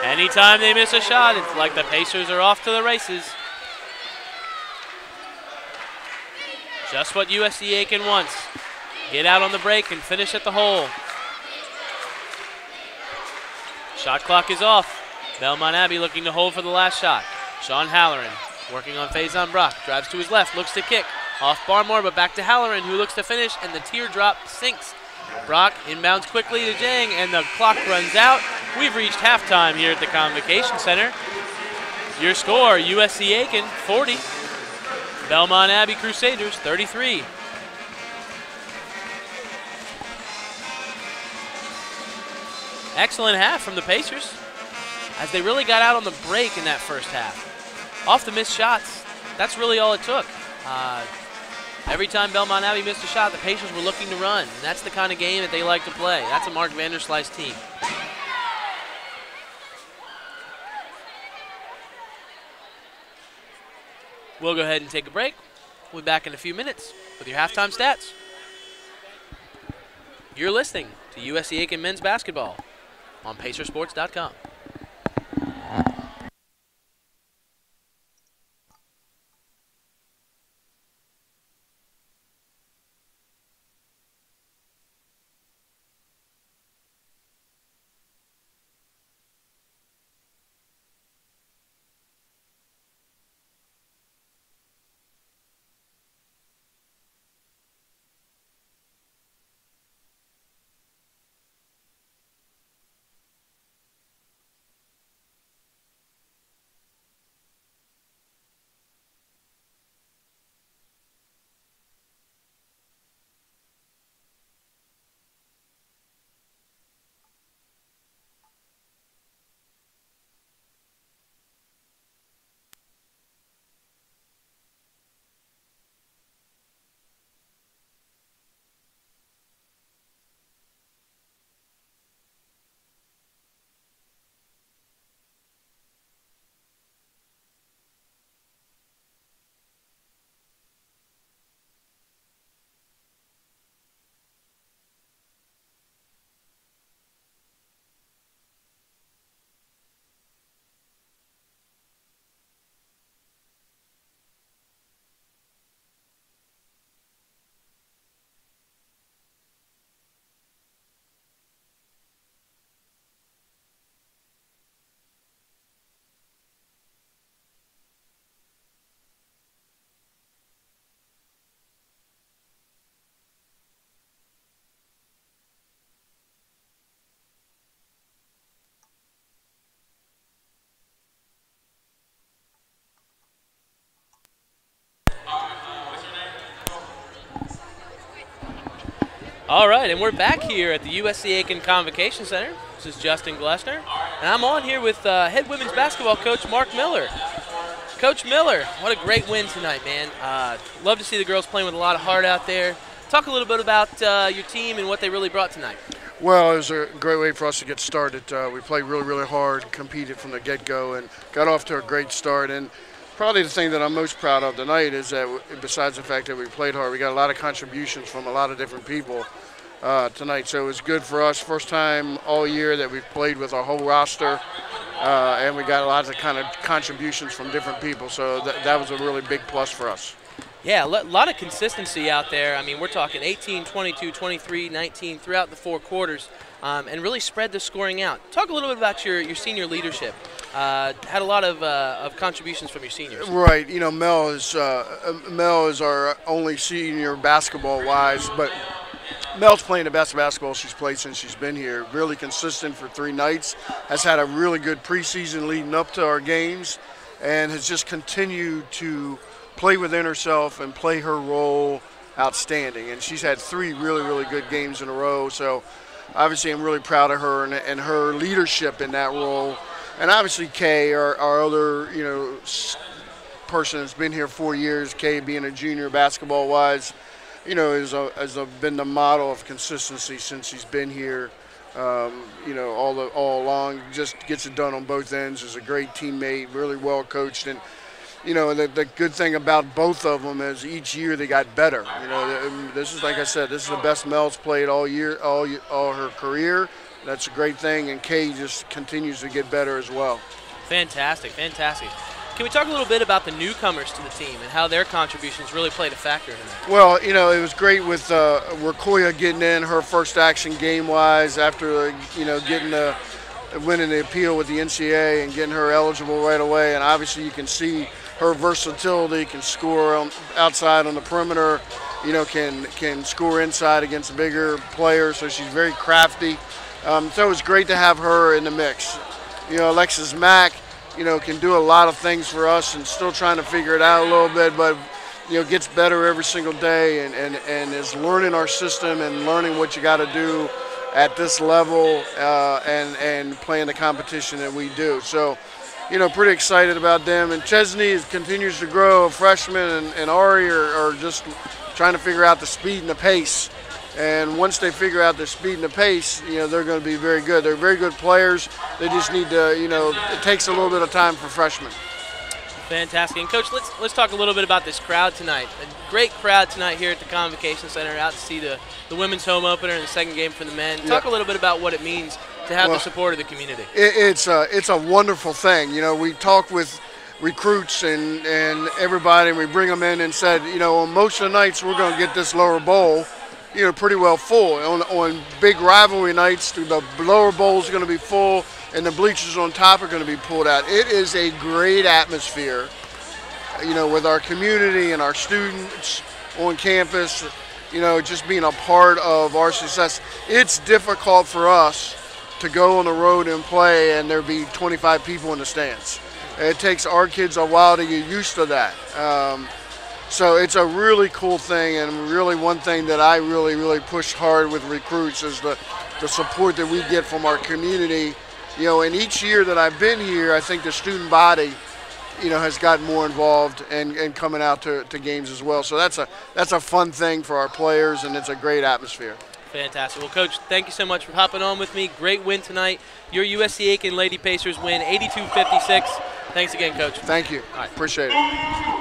Anytime they miss a shot, it's like the Pacers are off to the races. Just what USC-Aiken wants. Get out on the break and finish at the hole. Shot clock is off. Belmont Abbey looking to hold for the last shot. Sean Halloran working on Faison Brock. Drives to his left, looks to kick. Off Barmore, but back to Halloran, who looks to finish, and the teardrop sinks. Brock inbounds quickly to Jang, and the clock runs out. We've reached halftime here at the Convocation Center. Your score, USC-Aiken 40. Belmont Abbey Crusaders 33. Excellent half from the Pacers, as they really got out on the break in that first half. Off the missed shots, that's really all it took. I Every time Belmont Abbey missed a shot, the Pacers were looking to run. And that's the kind of game that they like to play. That's a Mark Vandersly's team. We'll go ahead and take a break. We'll be back in a few minutes with your halftime stats. You're listening to USC-Aiken men's basketball on Pacersports.com. All right, and we're back here at the USC-Aiken Convocation Center. This is Justin Glessner, and I'm on here with head women's basketball coach Mark Miller. Coach Miller, what a great win tonight, man. Love to see the girls playing with a lot of heart out there. Talk a little bit about your team and what they really brought tonight. Well, it was a great way for us to get started. We played really, really hard, competed from the get-go, and got off to a great start. And probably the thing that I'm most proud of tonight is that besides the fact that we played hard, we got a lot of contributions from a lot of different people tonight. So it was good for us. First time all year that we've played with our whole roster, and we got lots of kind of contributions from different people. So that was a really big plus for us. Yeah, a lot of consistency out there. I mean, we're talking 18, 22, 23, 19 throughout the four quarters, and really spread the scoring out. Talk a little bit about your senior leadership. Had a lot of contributions from your seniors. Right. You know, Mel is our only senior basketball-wise, but Mel's playing the best basketball she's played since she's been here. Really consistent for 3 nights. Has had a really good preseason leading up to our games, and has just continued to play within herself and play her role outstanding. And she's had 3 really, really good games in a row. So obviously I'm really proud of her and her leadership in that role. And obviously Kay, our other, person that's been here 4 years, Kay being a junior basketball-wise, has been the model of consistency since he's been here. All along, just gets it done on both ends. Is a great teammate, really well coached, and the good thing about both of them is each year they got better. This is, like I said, this is the best Mel's played all year, all her career. That's a great thing, and Kay just continues to get better as well. Fantastic, fantastic. Can we talk a little bit about the newcomers to the team and how their contributions really played a factor in that? Well, it was great with Rakoya getting in her first action game-wise after, winning the appeal with the NCAA and getting her eligible right away. And obviously you can see her versatility, can score outside on the perimeter, can score inside against bigger players, so she's very crafty. So it was great to have her in the mix. Alexis Mack, can do a lot of things for us and still trying to figure it out a little bit, but, gets better every single day and is learning our system and learning what you got to do at this level and playing the competition that we do. So, pretty excited about them. And Chesney continues to grow. A freshman and Ari are just trying to figure out the speed and the pace. And once they figure out their speed and the pace, they're going to be very good. They're very good players. They just need to, it takes a little bit of time for freshmen. Fantastic. And Coach, let's talk a little bit about this crowd tonight. A great crowd tonight here at the Convocation Center, out to see the women's home opener and the second game for the men. Talk a little bit about what it means to have the support of the community. It's a wonderful thing. We talk with recruits and everybody, and we bring them in and said, on most of the nights we're going to get this lower bowl, pretty well full. On big rivalry nights, the lower bowl is going to be full, and the bleachers on top are going to be pulled out. It is a great atmosphere, with our community and our students on campus, just being a part of our success. It's difficult for us to go on the road and play and there be 25 people in the stands. It takes our kids a while to get used to that. So it's a really cool thing, and really one thing that I really push hard with recruits is the support that we get from our community. And each year that I've been here, I think the student body, has gotten more involved and coming out to games as well. So that's a fun thing for our players, and it's a great atmosphere. Fantastic. Well, Coach, thank you so much for hopping on with me. Great win tonight. Your USC-Aiken Lady Pacers win 82-56. Thanks again, Coach. Thank you. All right. Appreciate it.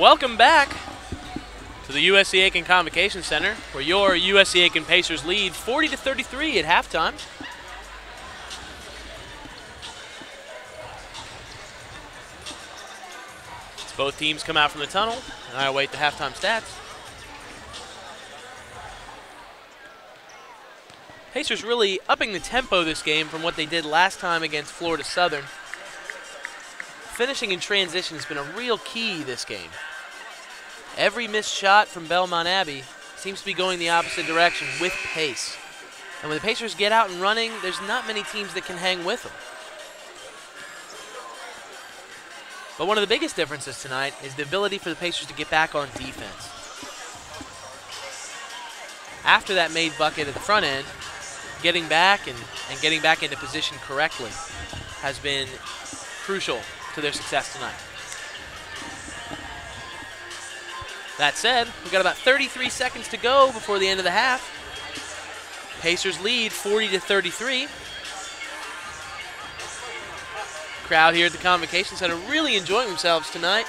Welcome back to the USC-Aiken Convocation Center, where your USC-Aiken Pacers lead 40-33 at halftime. As both teams come out from the tunnel, and I await the halftime stats. Pacers really upping the tempo this game from what they did last time against Florida Southern. Finishing in transition has been a real key this game. Every missed shot from Belmont Abbey seems to be going the opposite direction with pace. And when the Pacers get out and running, there's not many teams that can hang with them. But one of the biggest differences tonight is the ability for the Pacers to get back on defense. After that made bucket at the front end, getting back and getting back into position correctly has been crucial to their success tonight. That said, we've got about 33 seconds to go before the end of the half. Pacers lead 40-33. Crowd here at the Convocation Center really enjoying themselves tonight.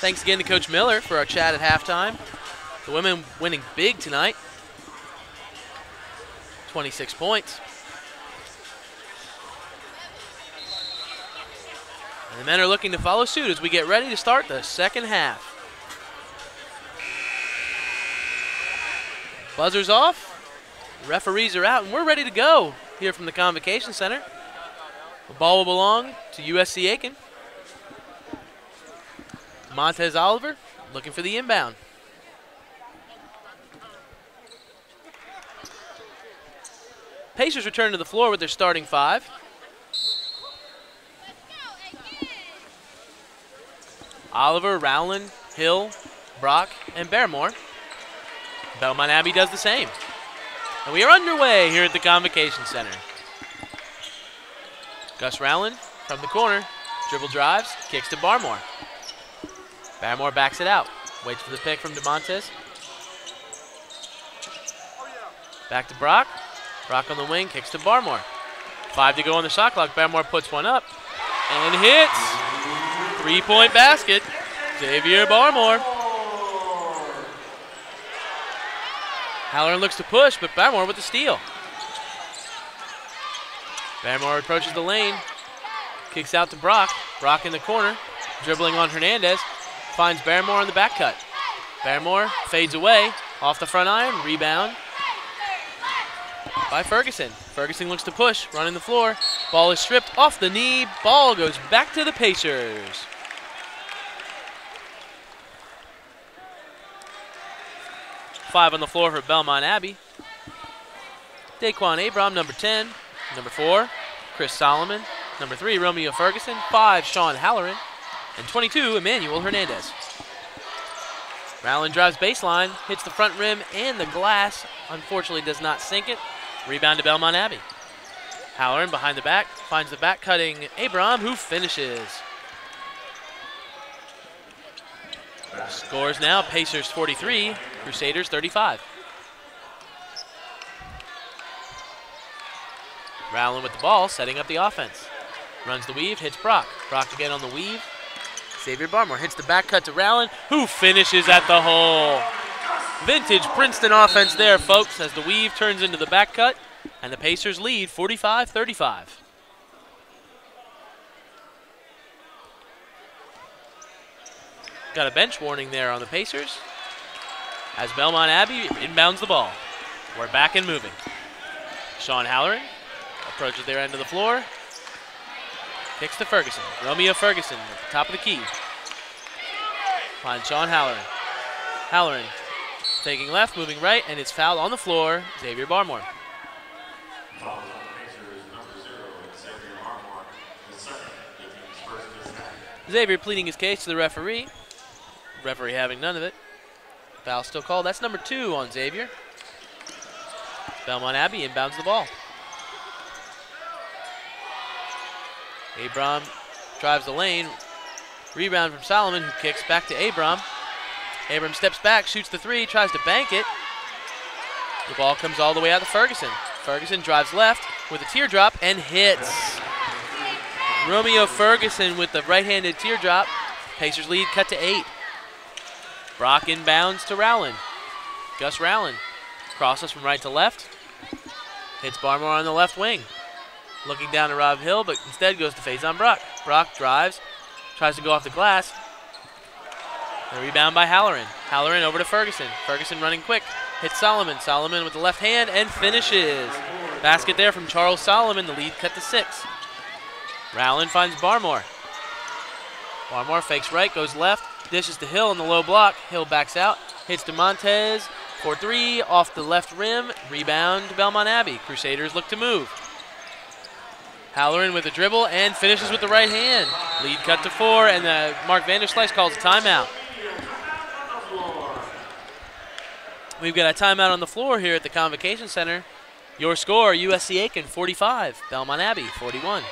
Thanks again to Coach Miller for our chat at halftime. The women winning big tonight. 26 points. And the men are looking to follow suit as we get ready to start the second half. Buzzers off. Referees are out, and we're ready to go here from the Convocation Center. The ball will belong to USC-Aiken. Montez Oliver looking for the inbound. Pacers return to the floor with their starting five. Oliver, Rowland, Hill, Brock, and Barrymore. Belmont Abbey does the same. And we are underway here at the Convocation Center. Gus Rowland from the corner, dribble drives, kicks to Barmore. Barrymore backs it out, waits for the pick from DeMontes. Back to Brock. Brock on the wing, kicks to Barmore. 5 to go on the shot clock. Barmore puts one up and hits. 3-point basket. Xavier Barmore. Halloran looks to push, but Barmore with the steal. Barmore approaches the lane. Kicks out to Brock. Brock in the corner. Dribbling on Hernandez. Finds Barrymore on the back cut. Barrymore fades away. Off the front iron. Rebound by Ferguson. Ferguson looks to push. Running the floor. Ball is stripped off the knee. Ball goes back to the Pacers. Five on the floor for Belmont Abbey. Daquan Abram, number 10. Number 4, Chris Solomon. Number 3, Romeo Ferguson. 5, Sean Halloran. And 22, Emmanuel Hernandez. Rowland drives baseline, hits the front rim and the glass. Unfortunately does not sink it. Rebound to Belmont Abbey. Halloran behind the back, finds the back cutting Abram, who finishes. Scores now, Pacers 43, Crusaders 35. Rowland with the ball, setting up the offense. Runs the weave, hits Brock. Brock again on the weave. Xavier Barmore hits the back cut to Rowland, who finishes at the hole. Vintage Princeton offense there, folks, as the weave turns into the back cut, and the Pacers lead 45-35. Got a bench warning there on the Pacers as Belmont Abbey inbounds the ball. We're back and moving. Sean Halloran approaches their end of the floor. Kicks to Ferguson. Romeo Ferguson at the top of the key. Finds Sean Halloran. Halloran taking left, moving right, and it's fouled on the floor. Xavier Barmore. Xavier pleading his case to the referee. Referee having none of it. Foul still called. That's number 2 on Xavier. Belmont Abbey inbounds the ball. Abram drives the lane. Rebound from Solomon, who kicks back to Abram. Abram steps back, shoots the 3, tries to bank it. The ball comes all the way out to Ferguson. Ferguson drives left with a teardrop and hits. Romeo Ferguson with the right-handed teardrop. Pacers lead cut to 8. Brock inbounds to Rowland. Gus Rowland crosses from right to left. Hits Barmore on the left wing. Looking down to Rob Hill, but instead goes to face on Brock. Brock drives, tries to go off the glass. The rebound by Halloran. Halloran over to Ferguson. Ferguson running quick. Hits Solomon. Solomon with the left hand and finishes. Basket there from Charles Solomon. The lead cut to 6. Rowland finds Barmore. Barmore fakes right, goes left, dishes to Hill in the low block. Hill backs out, hits DeMontez for 3 off the left rim. Rebound to Belmont Abbey. Crusaders look to move. Halloran with a dribble and finishes with the right hand. Lead cut to 4, and Mark Vanderslice calls a timeout. We've got a timeout on the floor here at the Convocation Center. Your score, USC-Aiken 45, Belmont Abbey 41.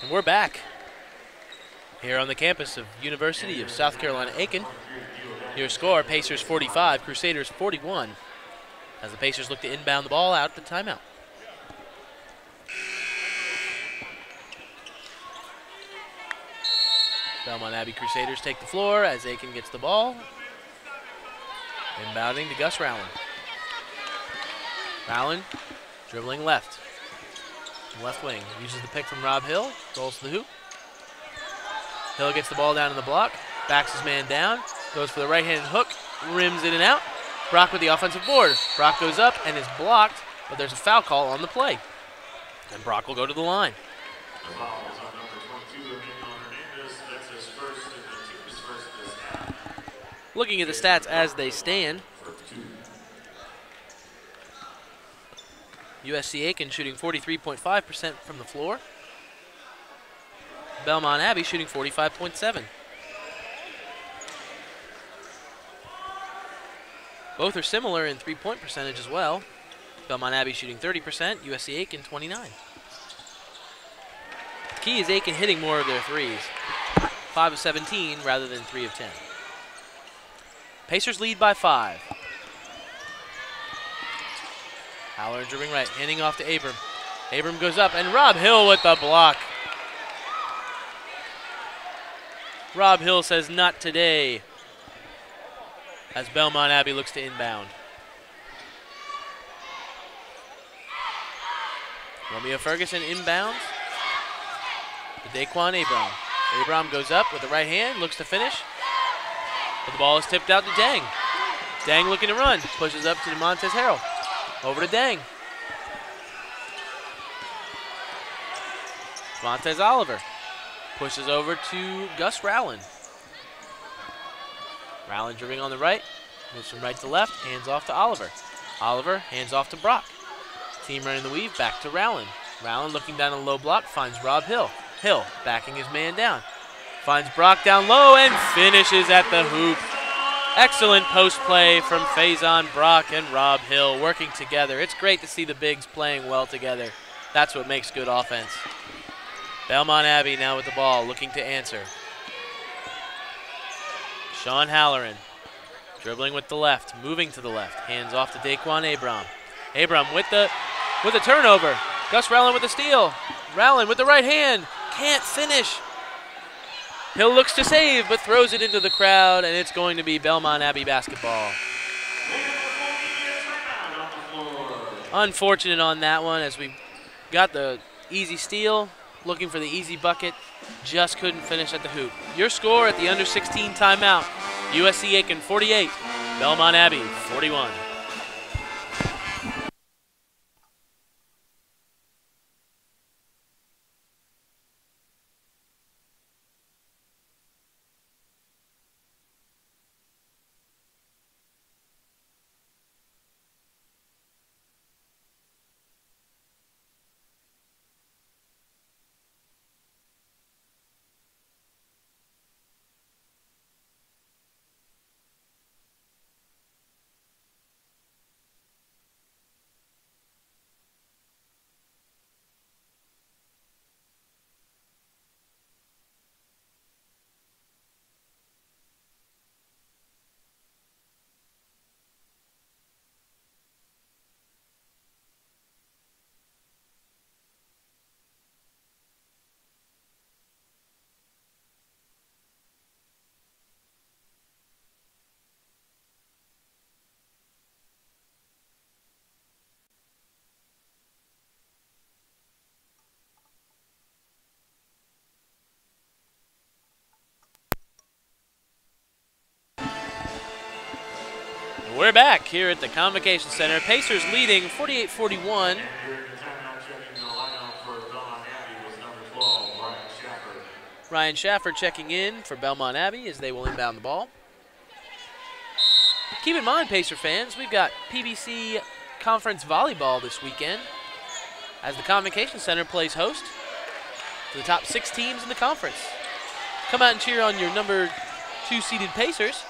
And we're back here on the campus of University of South Carolina-Aiken. Your score, Pacers 45, Crusaders 41, as the Pacers look to inbound the ball out at the timeout. Belmont Abbey Crusaders take the floor as Aiken gets the ball. Inbounding to Gus Rowland. Rowland dribbling left. Left wing, uses the pick from Rob Hill, rolls to the hoop. Hill gets the ball down in the block, backs his man down, goes for the right-handed hook, rims in and out. Brock with the offensive board. Brock goes up and is blocked, but there's a foul call on the play. And Brock will go to the line. The foul is on number 22, Emilio Hernandez. That's his first, and the team's first this half. Looking at the stats as they stand, USC-Aiken shooting 43.5% from the floor. Belmont Abbey shooting 45.7%. Both are similar in three-point percentage as well. Belmont Abbey shooting 30%, USC-Aiken 29%. The key is Aiken hitting more of their threes. 5 of 17 rather than 3 of 10. Pacers lead by 5. Halloran dribbling right, handing off to Abram. Abram goes up, and Rob Hill with the block. Rob Hill says, "Not today," as Belmont Abbey looks to inbound. Romeo Ferguson inbounds to Daquan Abram. Abram goes up with the right hand, looks to finish, but the ball is tipped out to Dang. Dang looking to run, pushes up to DeMontez Harrell. Over to Dang. Montez Oliver pushes over to Gus Rowland. Rowland dribbling on the right, moves from right to left, hands off to Oliver. Oliver hands off to Brock. Team running the weave, back to Rowland. Rowland looking down a low block, finds Rob Hill. Hill backing his man down. Finds Brock down low and finishes at the hoop. Excellent post play from Faison Brock and Rob Hill working together. It's great to see the bigs playing well together. That's what makes good offense. Belmont Abbey now with the ball, looking to answer. Sean Halloran dribbling with the left, moving to the left. Hands off to Daquan Abram. Abram with the turnover. Gus Rowland with the steal. Rowland with the right hand. Can't finish. Hill looks to save, but throws it into the crowd, and it's going to be Belmont Abbey basketball. Unfortunate on that one as we got the easy steal, looking for the easy bucket, just couldn't finish at the hoop. Your score at the under-16 timeout, USC-Aiken 48, Belmont Abbey 41. We're back here at the Convocation Center. Pacers leading 48-41. Ryan Schaffer checking in for Belmont Abbey as they will inbound the ball. Keep in mind, Pacer fans, we've got PBC Conference Volleyball this weekend as the Convocation Center plays host to the top 6 teams in the conference. Come out and cheer on your number 2 seeded Pacers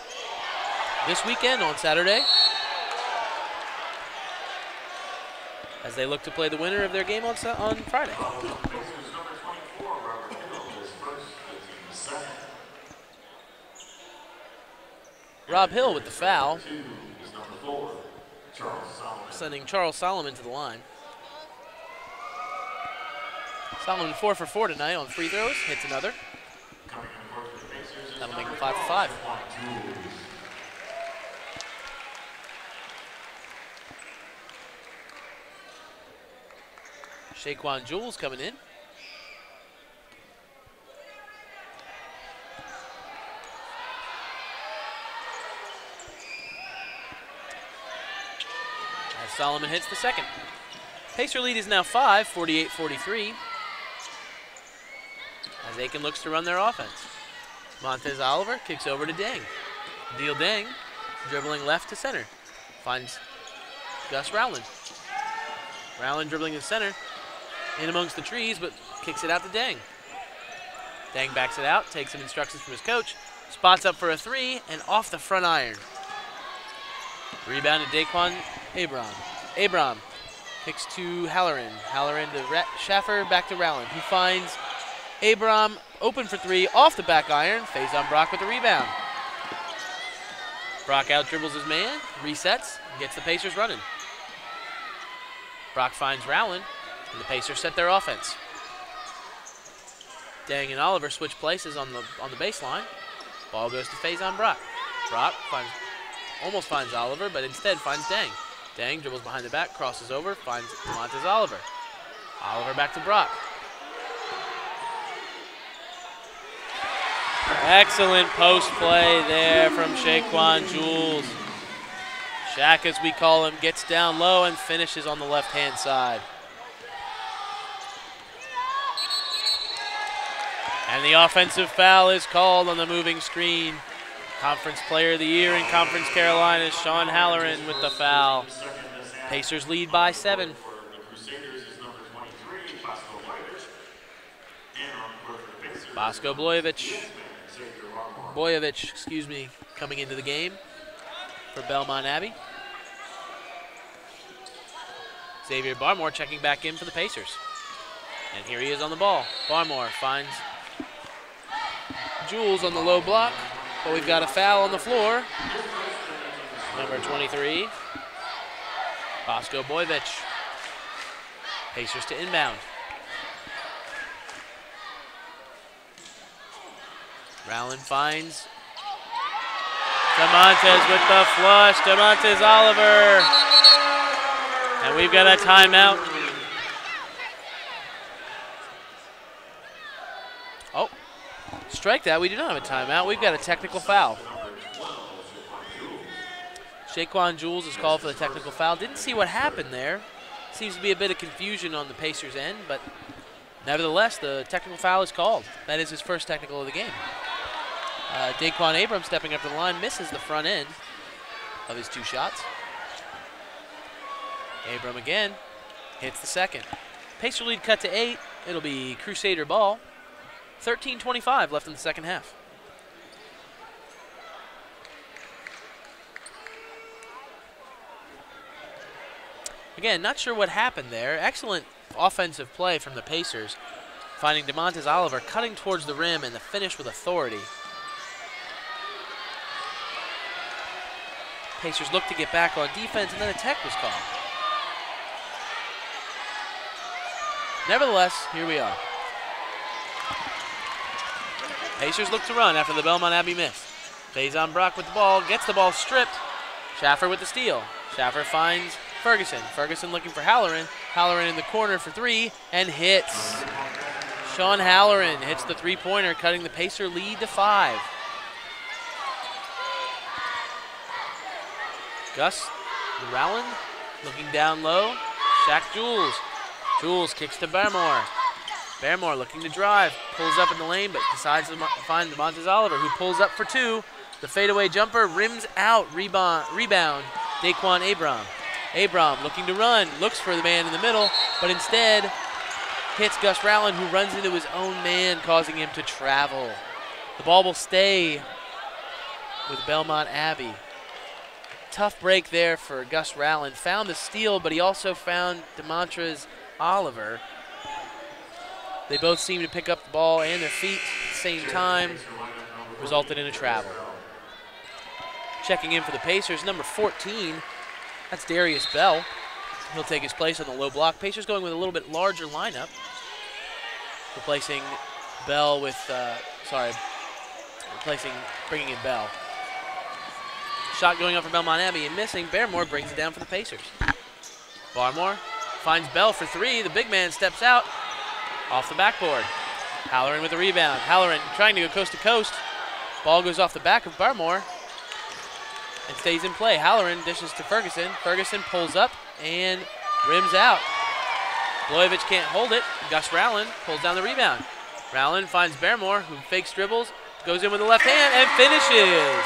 this weekend on Saturday as they look to play the winner of their game on Friday. Rob Hill with the foul, sending Charles Solomon to the line. Solomon 4 for 4 tonight on free throws, hits another. That'll make him 5 for 5. Shaquan Jules coming in. As Solomon hits the second. Pacer lead is now 5, 48-43. As Aiken looks to run their offense. Montez Oliver kicks over to Dang. Deal Dang, dribbling left to center. Finds Gus Rowland. Rowland dribbling to center. In amongst the trees, but kicks it out to Dang. Dang backs it out, takes some instructions from his coach, spots up for a 3, and off the front iron. Rebound to Daquan Abram. Abram kicks to Halloran. Halloran to Schaffer, back to Rowland. He finds Abram open for 3, off the back iron. Faison Brock with the rebound. Brock out dribbles his man, resets, gets the Pacers running. Brock finds Rowland. And the Pacers set their offense. Dang and Oliver switch places on the baseline. Ball goes to Faison Brock. Brock almost finds Oliver, but instead finds Dang. Dang dribbles behind the back, crosses over, finds Montez Oliver. Oliver back to Brock. Excellent post play there from Shaquan Jules. Shaq, as we call him, gets down low and finishes on the left-hand side. And the offensive foul is called on the moving screen. Conference Player of the Year in Conference Carolina, Sean Halloran with the foul. Pacers lead by 7. Bosco Boyevich, coming into the game for Belmont Abbey. Xavier Barmore checking back in for the Pacers. And here he is on the ball. Barmore finds Jules on the low block, but we've got a foul on the floor. Number 23, Bosco Boyevich. Pacers to inbound. Rowland finds DeMontes with the flush. DeMontes Oliver And we've got a timeout. Oh, strike that. We do not have a timeout. We've got a technical foul. Shaquan Jules is called for the technical foul. Didn't see what happened there. Seems to be a bit of confusion on the Pacers' end, but nevertheless, the technical foul is called. That is his first technical of the game. Daquan Abrams stepping up to the line, misses the front end of his 2 shots. Abram again, hits the second. Pacer lead cut to 8. It'll be Crusader ball. 13:25 left in the second half. Again, not sure what happened there. Excellent offensive play from the Pacers, finding DeMontes Oliver cutting towards the rim and the finish with authority. Pacers look to get back on defense, and then a tech was called. Nevertheless, here we are. Pacers look to run after the Belmont Abbey miss. Faison Brock with the ball, gets the ball stripped. Schaffer with the steal. Schaffer finds Ferguson. Ferguson looking for Halloran. Halloran in the corner for 3 and hits. Sean Halloran hits the 3-pointer, cutting the Pacer lead to 5. Gus Rowland looking down low. Shaq Jules. Jules kicks to Barrymore. Barrymore looking to drive. Pulls up in the lane, but decides to find DeMontes Oliver, who pulls up for 2. The fadeaway jumper rims out. Rebound. Daquan Abram. Abram looking to run. Looks for the man in the middle, but instead hits Gus Rowland, who runs into his own man, causing him to travel. The ball will stay with Belmont Abbey. Tough break there for Gus Rowland. Found the steal, but he also found DeMontes Oliver. They both seem to pick up the ball and their feet at the same time. Resulted in a travel. Checking in for the Pacers, number 14. That's Darius Bell. He'll take his place on the low block. Pacers going with a little bit larger lineup. Replacing Bell with, bringing in Bell. Shot going up for Belmont Abbey and missing. Barrymore brings it down for the Pacers. Barrymore finds Bell for 3. The big man steps out off the backboard. Halloran with the rebound. Halloran trying to go coast to coast. Ball goes off the back of Barrymore and stays in play. Halloran dishes to Ferguson. Ferguson pulls up and rims out. Blojevich can't hold it. Gus Rowland pulls down the rebound. Rowland finds Barrymore, who fakes dribbles, goes in with the left hand, and finishes.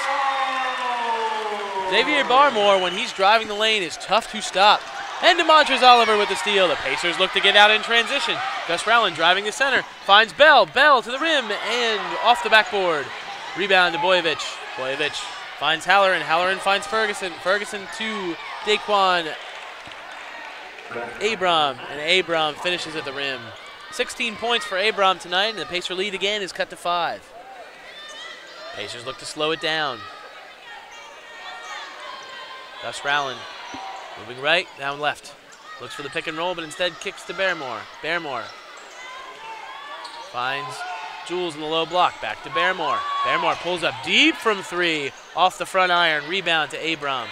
Xavier Barrymore, when he's driving the lane, is tough to stop. And DeMontes Oliver with the steal. The Pacers look to get out in transition. Gus Rowland driving the center, finds Bell. Bell to the rim and off the backboard. Rebound to Blojevich. Blojevich finds Halloran. Halloran finds Ferguson. Ferguson to Daquan Abram, and Abram finishes at the rim. 16 points for Abram tonight, and the Pacer lead again is cut to 5. Pacers look to slow it down. Gus Rowland moving right, down left. Looks for the pick and roll, but instead kicks to Barrymore. Barrymore finds Jules in the low block. Back to Barrymore. Barrymore pulls up deep from 3, off the front iron. Rebound to Abram.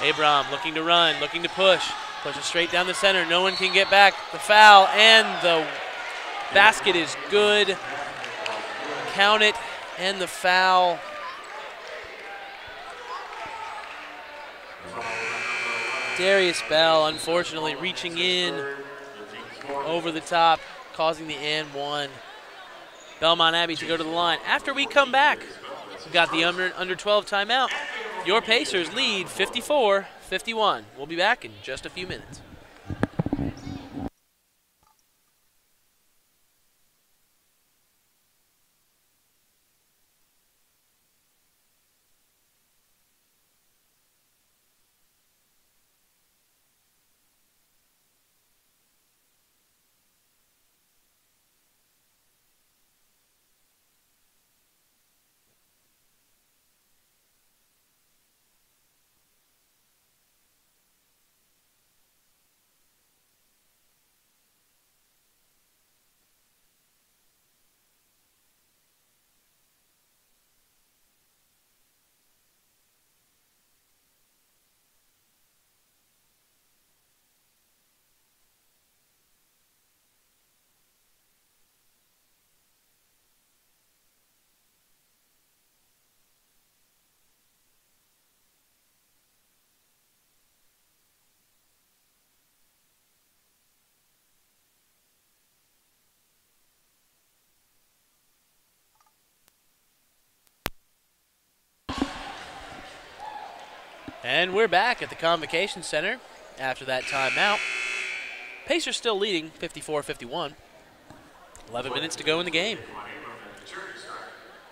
Abram looking to run, looking to push. Pushes straight down the center. No one can get back. The foul and the basket is good. Count it and the foul. Darius Bell, unfortunately, reaching in over the top, causing the and 1. Belmont Abbey to go to the line. After we come back, we've got the under 12 timeout. Your Pacers lead 54-51. We'll be back in just a few minutes. And we're back at the Convocation Center after that timeout. Pacers still leading 54-51. 11 minutes to go in the game.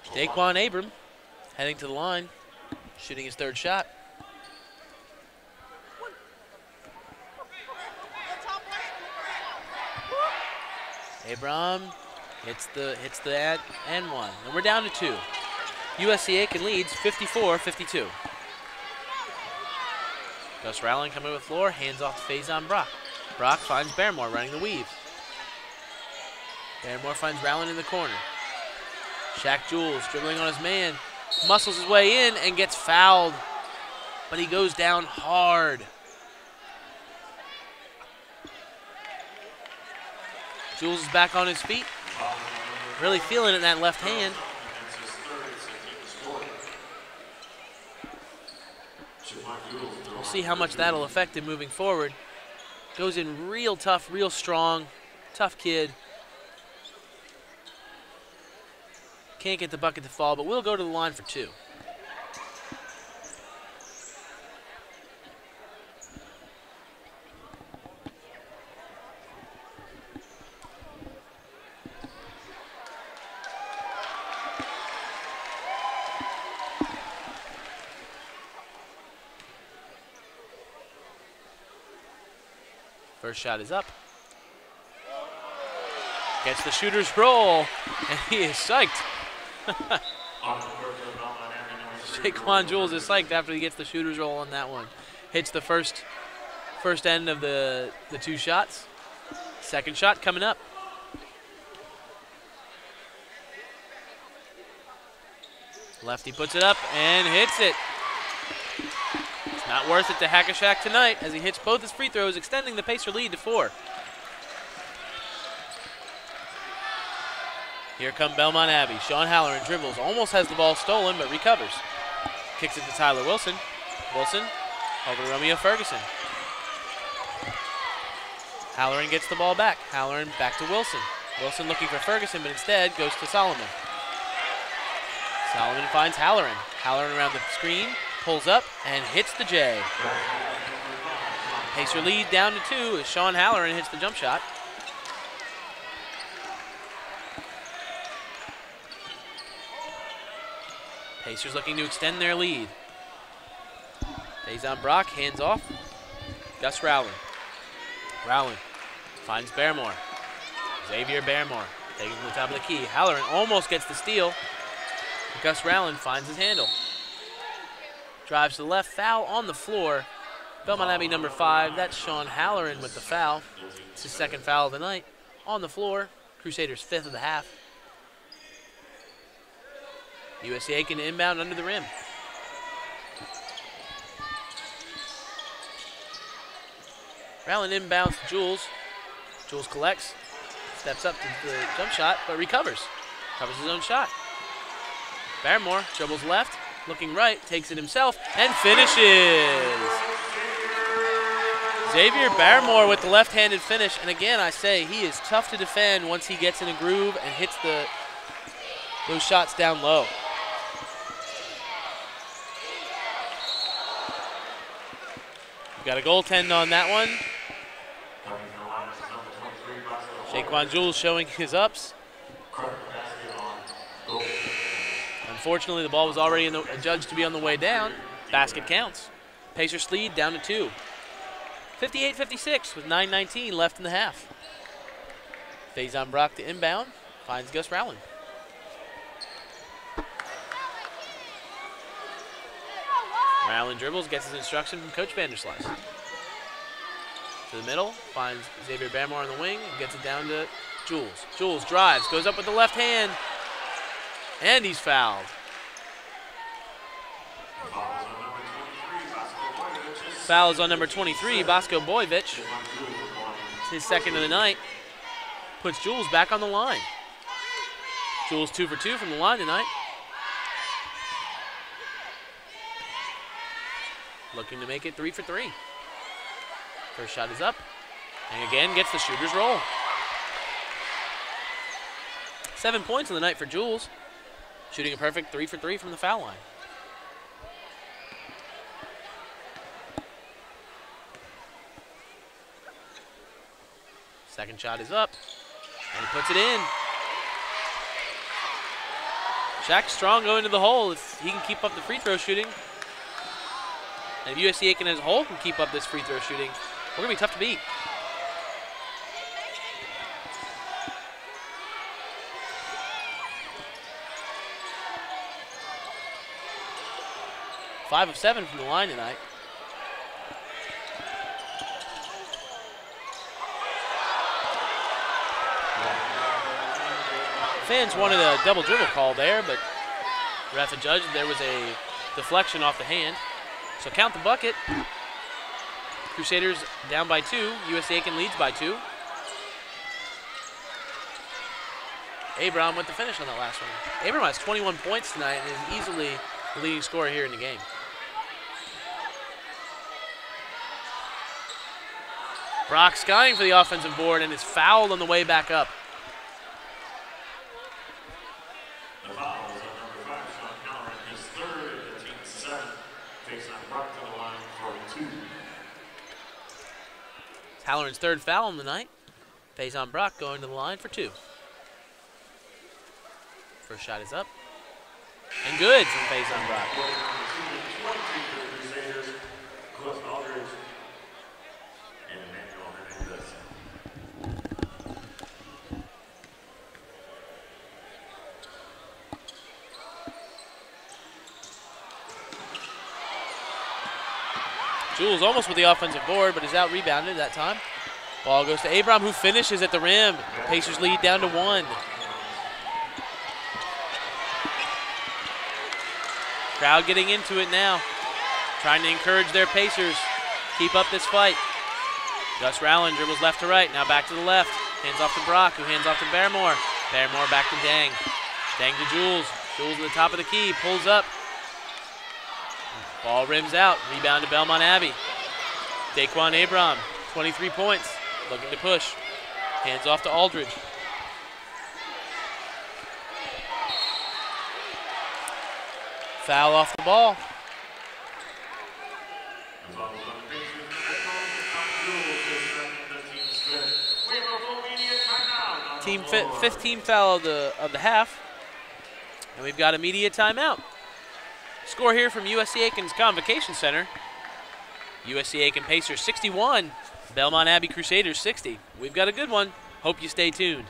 Daquan Abram heading to the line, shooting his third shot. Abram hits the and one. And we're down to 2. USC-Aiken leads 54-52. Gus Rowling coming with the floor, hands off to Faison Brock. Brock finds Barrymore running the weave. Barrymore finds Rowling in the corner. Shaq Jules dribbling on his man, muscles his way in and gets fouled, but he goes down hard. Jules is back on his feet, really feeling it in that left hand. We'll see how much that'll affect him moving forward. Goes in real tough, real strong, tough kid. Can't get the bucket to fall, but we'll go to the line for 2. First shot is up. Gets the shooter's roll, and he is psyched. Shaquan Jules is psyched after he gets the shooter's roll on that one. Hits the first end of the 2 shots. Second shot coming up. Lefty puts it up and hits it. It's not worth it to Hackashack tonight as he hits both his free throws, extending the Pacer lead to 4. Here come Belmont Abbey. Sean Halloran dribbles, almost has the ball stolen, but recovers. Kicks it to Tyler Wilson. Wilson over to Romeo Ferguson. Halloran gets the ball back. Halloran back to Wilson. Wilson looking for Ferguson, but instead goes to Solomon. Solomon finds Halloran. Halloran around the screen, pulls up, and hits the J. Pacer lead down to 2 as Sean Halloran hits the jump shot. Pacers looking to extend their lead. Faison Brock, hands off. Gus Rowling. Rowling finds Barrymore. Xavier Barrymore taking to the top of the key. Halloran almost gets the steal. Gus Rowling finds his handle. Drives to the left, foul on the floor. Belmont Abbey number 5, that's Sean Halloran with the foul. It's his second foul of the night. On the floor, Crusaders' 5th of the half. USC-Aiken inbound under the rim. Rowling inbounds to Jules. Jules collects, steps up to the jump shot, but recovers. Covers his own shot. Barrymore dribbles left, looking right, takes it himself, and finishes. Xavier Barrymore with the left-handed finish, and again, I say he is tough to defend once he gets in a groove and hits those shots down low. Got a goaltend on that one. Shaquan Jules showing his ups. Unfortunately, the ball was already judged to be on the way down. Basket counts. Pacers lead down to 2. 58-56 with 9:19 left in the half. Faison Brock to inbound. Finds Gus Rowling. Rowling dribbles, gets his instruction from Coach Vanderslice. To the middle, finds Xavier Barrymore on the wing, and gets it down to Jules. Jules drives, goes up with the left hand, and he's fouled. Foul is on number 23, Bosco Boyvich. It's his second of the night. Puts Jules back on the line. Jules 2 for 2 from the line tonight. Looking to make it 3 for 3. First shot is up, and again gets the shooter's roll. 7 points on the night for Jules, shooting a perfect 3 for 3 from the foul line. Second shot is up, and he puts it in. Shaq Strong going to the hole if he can keep up the free throw shooting. And if USC Aiken as a whole can keep up this free throw shooting, we're going to be tough to beat. Five of 7 from the line tonight. Fans wanted a double dribble call there, but the ref adjudged there was a deflection off the hand. So count the bucket. Crusaders down by 2. USC Aiken leads by 2. Abram with the finish on that last one. Abram has 21 points tonight and is easily the leading scorer here in the game. Brock skying for the offensive board and is fouled on the way back up. The foul is on number 5, Sean Halloran, his third of the team's 7. Takes on Brock to the line for 2. It's Halloran's third foul on the night. Faison Brock going to the line for 2. First shot is up. And good from Faison Brock. Jules almost with the offensive board, but is out rebounded that time. Ball goes to Abram, who finishes at the rim. Pacers lead down to 1. Crowd getting into it now, trying to encourage their Pacers. Keep up this fight. Gus Rowland dribbles left to right, now back to the left. Hands off to Brock, who hands off to Barrymore. Barrymore back to Dang. Dang to Jules. Jules at the top of the key, pulls up. Ball rims out, rebound to Belmont Abbey. Daquan Abram, 23 points, looking to push. Hands off to Aldridge. Foul off the ball. Team fifth team foul of the half. And we've got a media timeout. Score here from USC Aiken's Convocation Center. USC Aiken Pacers 61, Belmont Abbey Crusaders 60. We've got a good one. Hope you stay tuned.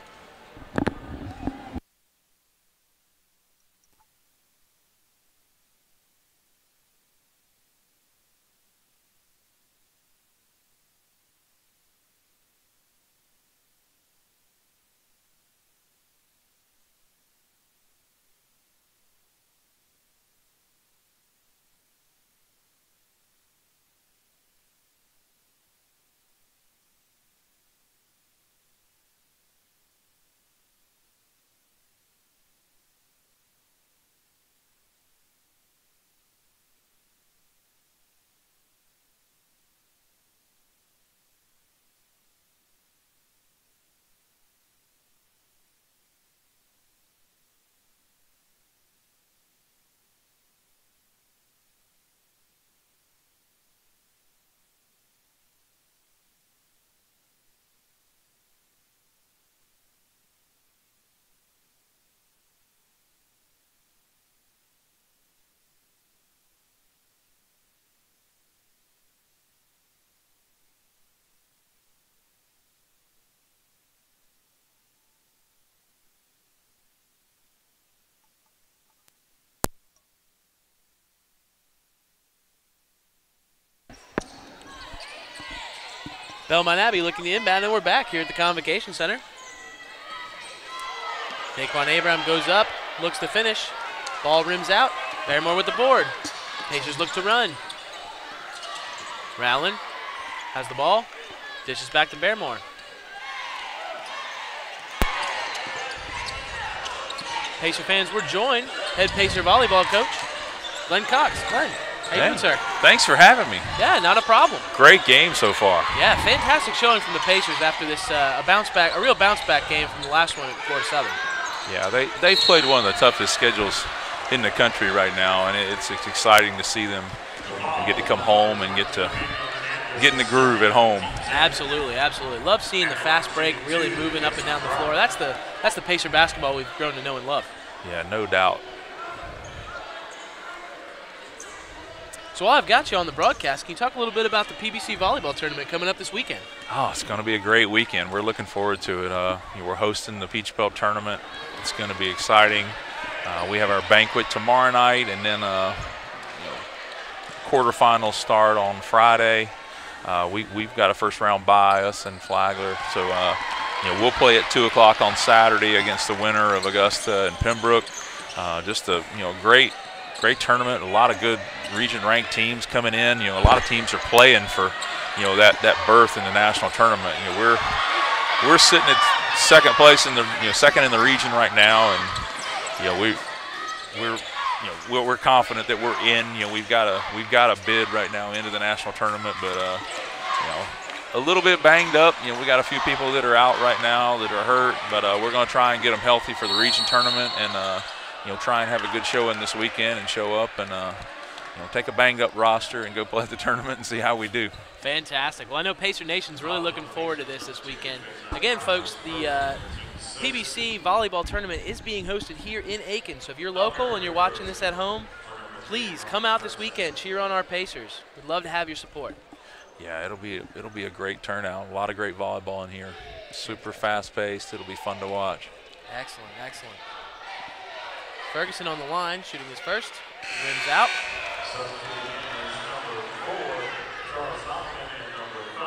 Belmont Abbey looking to inbound, and we're back here at the Convocation Center. Daquan Abram goes up, looks to finish. Ball rims out. Barrymore with the board. Pacers look to run. Rowland has the ball. Dishes back to Barrymore. Pacer fans, we're joined. Head Pacer volleyball coach, Glenn Cox. Glenn, how you doing, sir? Thanks for having me. Yeah, not a problem. Great game so far. Yeah, fantastic showing from the Pacers after this a real bounce back game from the last one at Florida Southern. Yeah, they played one of the toughest schedules in the country right now, and it's exciting to see them get to come home and get to getting the groove at home. Absolutely, absolutely. Love seeing the fast break really moving up and down the floor. That's the Pacer basketball we've grown to know and love. Yeah, no doubt. So while I've got you on the broadcast, can you talk a little bit about the PBC volleyball tournament coming up this weekend? Oh, it's going to be a great weekend. We're looking forward to it. We're hosting the Peach Belt tournament. It's going to be exciting. We have our banquet tomorrow night, and then quarterfinals start on Friday. We've got a first round bye, us and Flagler. So we'll play at 2 o'clock on Saturday against the winner of Augusta and Pembroke. Just a great tournament. A lot of good region-ranked teams coming in. A lot of teams are playing for that berth in the national tournament. We're sitting at second place in the second in the region right now, and we're confident that we're in. We've got a bid right now into the national tournament, but a little bit banged up. We got a few people that are out right now that are hurt, but we're going to try and get them healthy for the region tournament, and try and have a good showing this weekend and show up and take a banged up roster and go play the tournament and see how we do. Fantastic. Well, I know Pacer Nation's really looking forward to this weekend. Again, folks, the PBC volleyball tournament is being hosted here in Aiken. So if you're local and you're watching this at home, please come out this weekend, cheer on our Pacers. We'd love to have your support. Yeah, it'll be a great turnout. A lot of great volleyball in here. Super fast-paced. It'll be fun to watch. Excellent, excellent. Ferguson on the line, shooting his first. Rims out.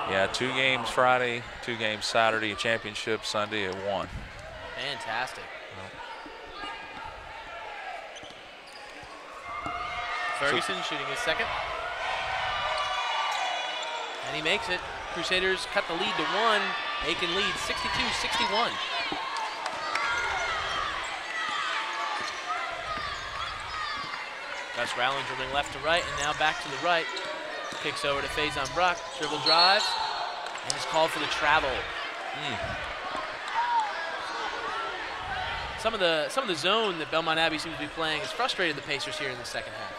Yeah, 2 games Friday, 2 games Saturday, a championship Sunday at 1. Fantastic. Ferguson shooting his second. And he makes it. Crusaders cut the lead to 1. Aiken leads 62-61. Gus Rowland dribbling left to right, and now back to the right. Kicks over to Faison Brock, dribble drives, and is called for the travel. Some of the zone that Belmont Abbey seems to be playing has frustrated the Pacers here in the second half.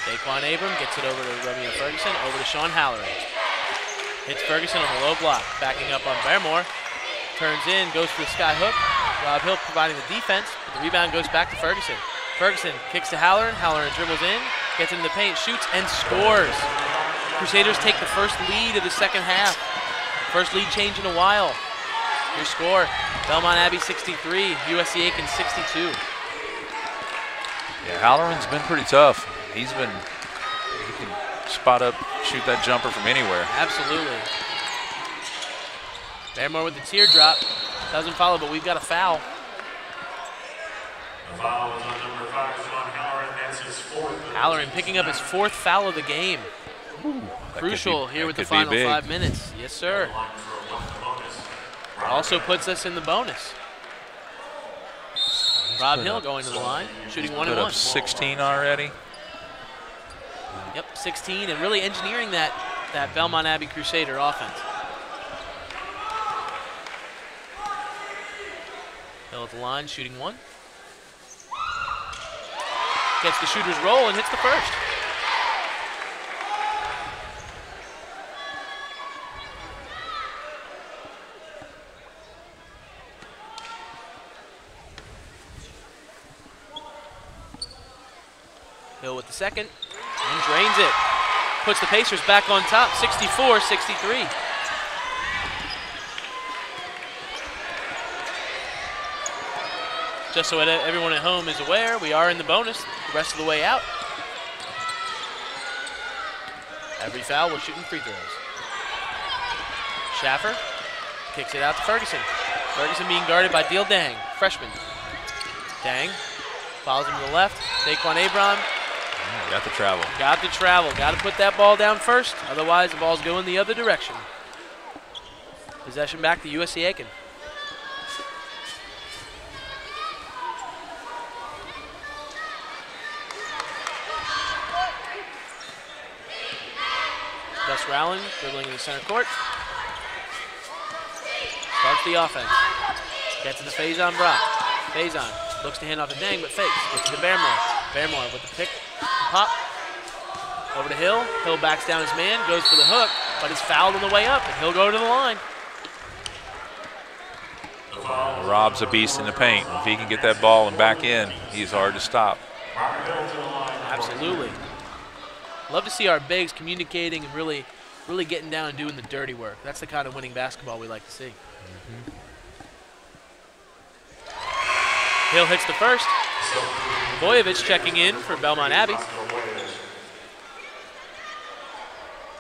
Daquan Abram gets it over to Romeo Ferguson, over to Sean Halloran. Hits Ferguson on the low block, backing up on Barrymore. Turns in, goes for the sky hook. Rob Hill providing the defense, but the rebound goes back to Ferguson. Ferguson kicks to Halloran. Halloran dribbles in, gets into the paint, shoots, and scores. Crusaders take the first lead of the second half. First lead change in a while. Your score, Belmont Abbey 63, USC Aiken 62. Yeah, Halloran's been pretty tough. He can spot up, shoot that jumper from anywhere. Absolutely. Barrymore with the teardrop. Doesn't follow, but we've got a foul. The foul is on number 5, Sean Halloran. That's his 4th. Halloran picking up his 4th foul of the game. Crucial here with the final 5 minutes. Yes, sir. Also puts us in the bonus. Rob Hill going to the line, shooting 1 and 1. 16 already. Yep, 16, and really engineering that Belmont Abbey Crusader offense. Hill at the line, shooting 1. Gets the shooter's roll and hits the first. Hill with the second and drains it. Puts the Pacers back on top, 64-63. Just so everyone at home is aware, we are in the bonus the rest of the way out. Every foul, we're shooting free throws. Schaffer kicks it out to Ferguson. Ferguson being guarded by Deal Dang, freshman. Dang follows him to the left. Daquan Abram. Got the travel. Got the travel. Got to put that ball down first. Otherwise, the ball's going the other direction. Possession back to USC Aiken. Gus Rowland dribbling in the center court. Starts the offense. Gets it to Faison Brock. Faison looks to hand off to Dang, but fakes. Gets it to Barrymore. Barrymore with the pick, pop. Over to Hill. Hill backs down his man, goes for the hook, but is fouled on the way up, and he'll go to the line. Rob's a beast in the paint. If he can get that ball and back in, he's hard to stop. Absolutely. Love to see our bigs communicating and really getting down and doing the dirty work. That's the kind of winning basketball we like to see. Hill hits the first. Boyevich checking in for Belmont Abbey.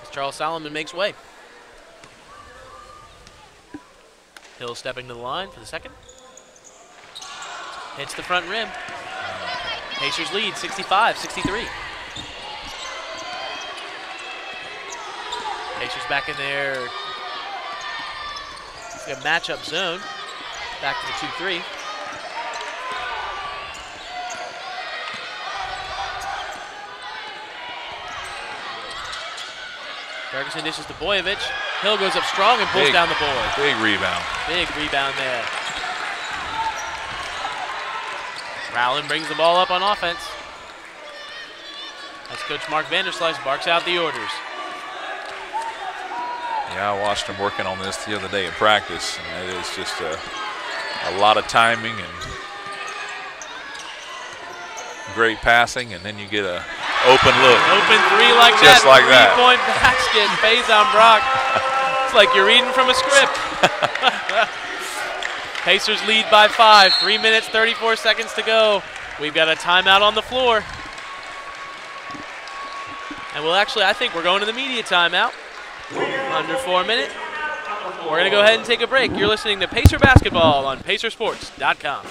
As Charles Solomon makes way. Hill stepping to the line for the second. Hits the front rim. Pacers lead 65-63. Pacers back in their matchup zone. Back to the 2-3. Ferguson dishes to Boyevich. Hill goes up strong and pulls down the board. Big rebound. Big rebound there. Rowland brings the ball up on offense. As Coach Mark Vanderslice barks out the orders. Yeah, I watched him working on this the other day in practice, and it is just a lot of timing and great passing, and then you get a open look. Open three like just that. Like that. 3-point basket. Faison Brock. It's like you're reading from a script. Pacers lead by 5. 3 minutes, 34 seconds to go. We've got a timeout on the floor. And I think we're going to the media timeout. Under 4 minutes. We're going to go ahead and take a break. You're listening to Pacer Basketball on PacerSports.com.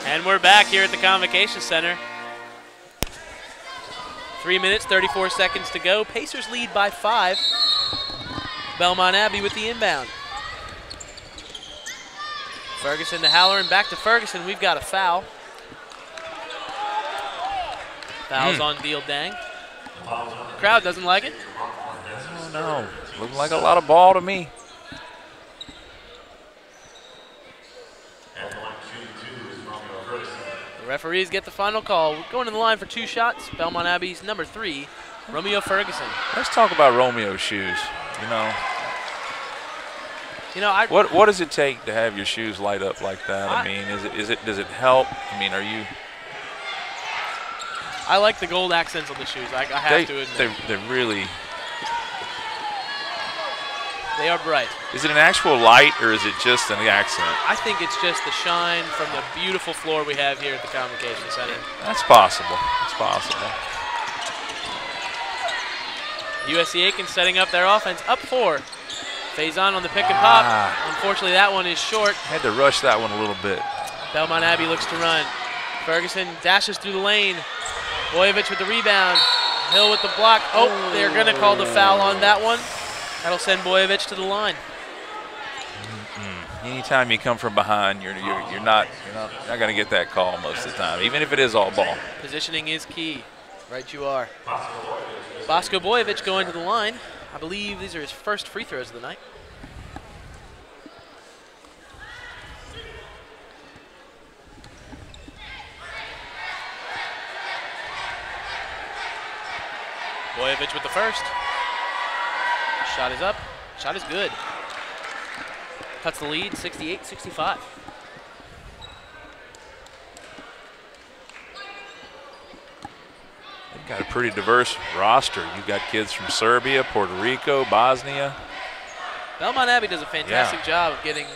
And we're back here at the Convocation Center. 3 minutes, 34 seconds to go. Pacers lead by 5. Belmont Abbey with the inbound. Ferguson to Halloran, back to Ferguson. We've got a foul. Foul's on Deal Dang. Crowd doesn't like it. Oh, no. Looking like a lot of ball to me. The referees get the final call. We're going to the line for 2 shots. Belmont Abbey's number 3, Romeo Ferguson. Let's talk about Romeo's shoes. What does it take to have your shoes light up like that? I mean, does it help? I mean, are you? I like the gold accents on the shoes. I have to admit. They're really. They are bright. Is it an actual light or is it just an accent? I think it's just the shine from the beautiful floor we have here at the Convocation Center. That's possible. It's possible. Aiken setting up their offense, up 4. Faison on the pick and pop. Unfortunately, that one is short. Had to rush that one a little bit. Belmont Abbey looks to run. Ferguson dashes through the lane. Boyevich with the rebound. Hill with the block. Oh, they're going to call the foul on that one. That'll send Boyevich to the line. Anytime you come from behind, you're not going to get that call most of the time, even if it is all ball. Positioning is key. Right you are. Bosco Boyevich going to the line. I believe these are his first free throws of the night. Boyevich with the first. Shot is up. Shot is good. Cuts the lead, 68-65. They've got a pretty diverse roster. You've got kids from Serbia, Puerto Rico, Bosnia. Belmont Abbey does a fantastic job of getting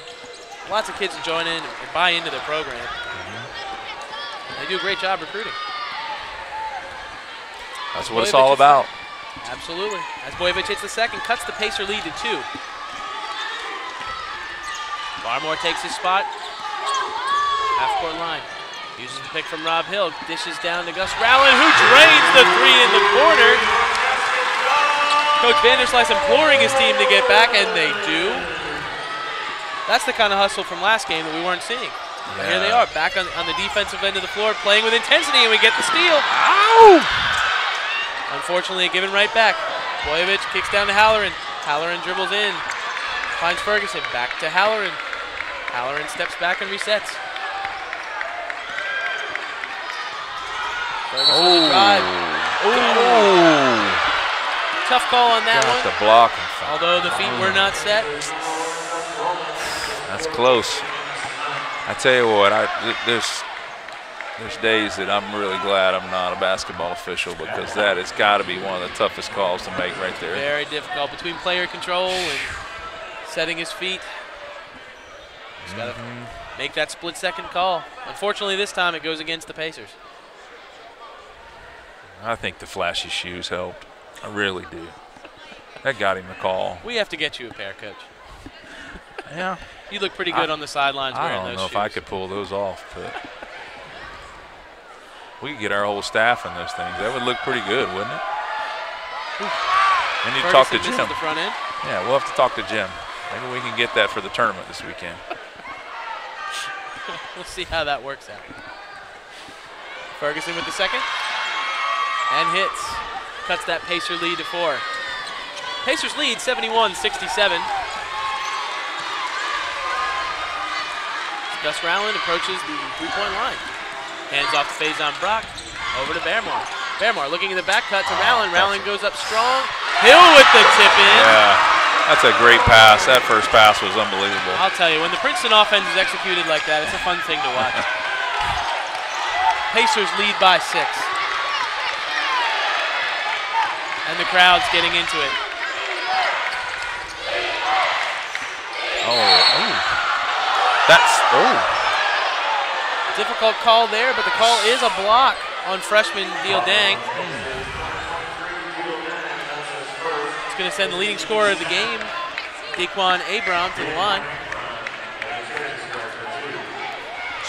lots of kids to join in and buy into their program. They do a great job recruiting. That's what it's all about. Absolutely. As Boyevich hits the second, cuts the Pacer lead to 2. Barmore takes his spot. Half-court line. Uses the pick from Rob Hill. Dishes down to Gus Rowland, who drains the 3 in the corner. Coach Vanderslice imploring his team to get back, and they do. That's the kind of hustle from last game that we weren't seeing. But here they are, back on the defensive end of the floor, playing with intensity, and we get the steal. Ow! Unfortunately, given right back. Boyevich kicks down to Halloran. Halloran dribbles in. Finds Ferguson. Back to Halloran. Halloran steps back and resets. Ferguson with the drive. Tough call on that one. The block. Although the feet were not set. That's close. I tell you what, there's days that I'm really glad I'm not a basketball official, because that has got to be one of the toughest calls to make right there. Very difficult between player control and setting his feet. Just got to make that split-second call. Unfortunately, this time it goes against the Pacers. I think the flashy shoes helped. I really do. That got him the call. We have to get you a pair, Coach. Yeah. You look pretty good on the sidelines wearing those shoes. I don't know if I could pull those off, but we could get our whole staff in those things. That would look pretty good, wouldn't it? And you talk to Jim. The front end. Yeah, we'll have to talk to Jim. Maybe we can get that for the tournament this weekend. We'll see how that works out. Ferguson with the second. And hits. Cuts that Pacer lead to 4. Pacers lead 71-67. Gus Rowland approaches the three-point line. Hands off to Faison Brock. Over to Bearmore. Bearmore looking at the back cut to Rowland. Rowland goes up strong. Hill with the tip in. Yeah, that's a great pass. That first pass was unbelievable. I'll tell you, when the Princeton offense is executed like that, it's a fun thing to watch. Pacers lead by 6. And the crowd's getting into it. Difficult call there, but the call is a block on freshman Deal Dang. It's going to send the leading scorer of the game, Daquan Abram, to the line.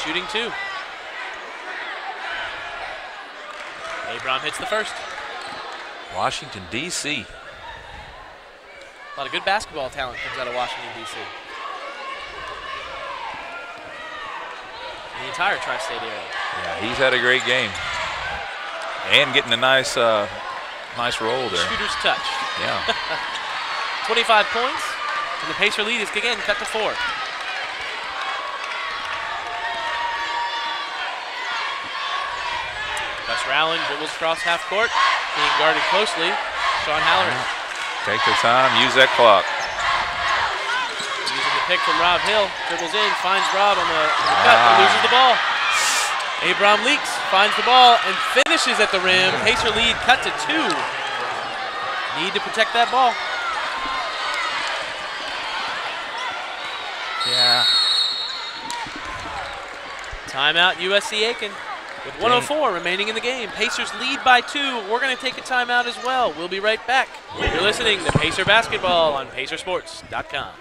Shooting 2. Abram hits the first. Washington, D.C. A lot of good basketball talent comes out of Washington, D.C. The entire tri-state area. Yeah, he's had a great game. And getting a nice nice roll there. Shooter's touch. Yeah. 25 points, and the Pacer lead is again cut to 4. Gus Rowland dribbles across half court, being guarded closely. Sean Halloran. Take the time, use that clock. Using the pick from Rob Hill, dribbles in, finds Rob on the cut, and loses the ball. Abram leaks, finds the ball, and finishes at the rim. Pacer lead cut to 2. Need to protect that ball. Yeah. Timeout USC-Aiken. With 1:04 remaining in the game, Pacers lead by 2. We're going to take a timeout as well. We'll be right back. You're listening to Pacer Basketball on PacerSports.com.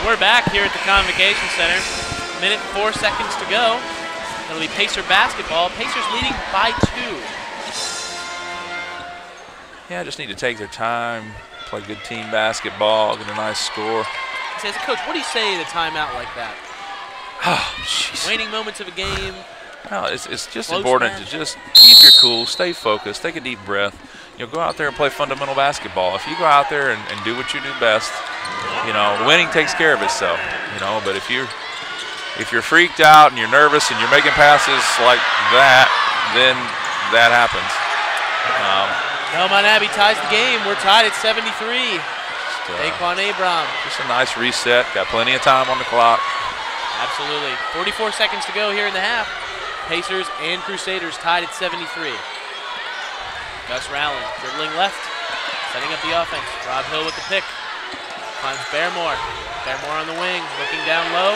We're back here at the Convocation Center. Minute 4 seconds to go. It'll be Pacer basketball. Pacers leading by 2. Yeah, just need to take their time, play good team basketball, get a nice score. As a coach, what do you say to timeout like that? Oh, jeez. Waning moments of a game. No, it's just Close important match. to just keep your cool, stay focused, take a deep breath. Go out there and play fundamental basketball. If you go out there and do what you do best, winning takes care of itself. But if you're freaked out and you're nervous and you're making passes like that, then that happens. Belmont Abbey ties the game. We're tied at 73. Daquan Abram. Just a nice reset. Got plenty of time on the clock. Absolutely. 44 seconds to go here in the half. Pacers and Crusaders tied at 73. Gus Rowland dribbling left, setting up the offense. Rob Hill with the pick. Finds Bearmore. Bearmore on the wing, looking down low.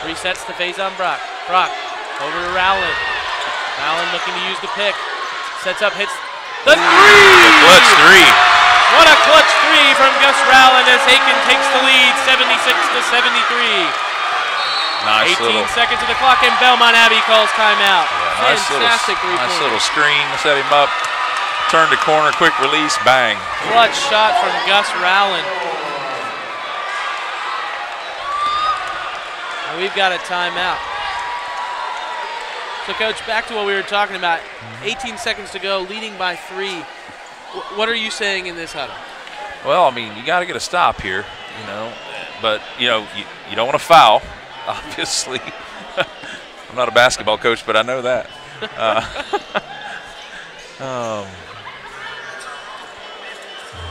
Resets to Faison Brock. Brock over to Rowland. Rowland looking to use the pick. Sets up, hits the three! The clutch three. What a clutch three from Gus Rowland as Aiken takes the lead, 76-73. Nice 18 seconds of the clock, and Belmont Abbey calls timeout. Yeah, Fantastic three-pointer. Nice little screen to set him up. Turn to corner, quick release, bang. Clutch shot from Gus Rowland. And we've got a timeout. So, Coach, back to what we were talking about. 18 seconds to go, leading by 3. What are you saying in this huddle? Well, you got to get a stop here, But, you don't want to foul, obviously. I'm not a basketball coach, but I know that.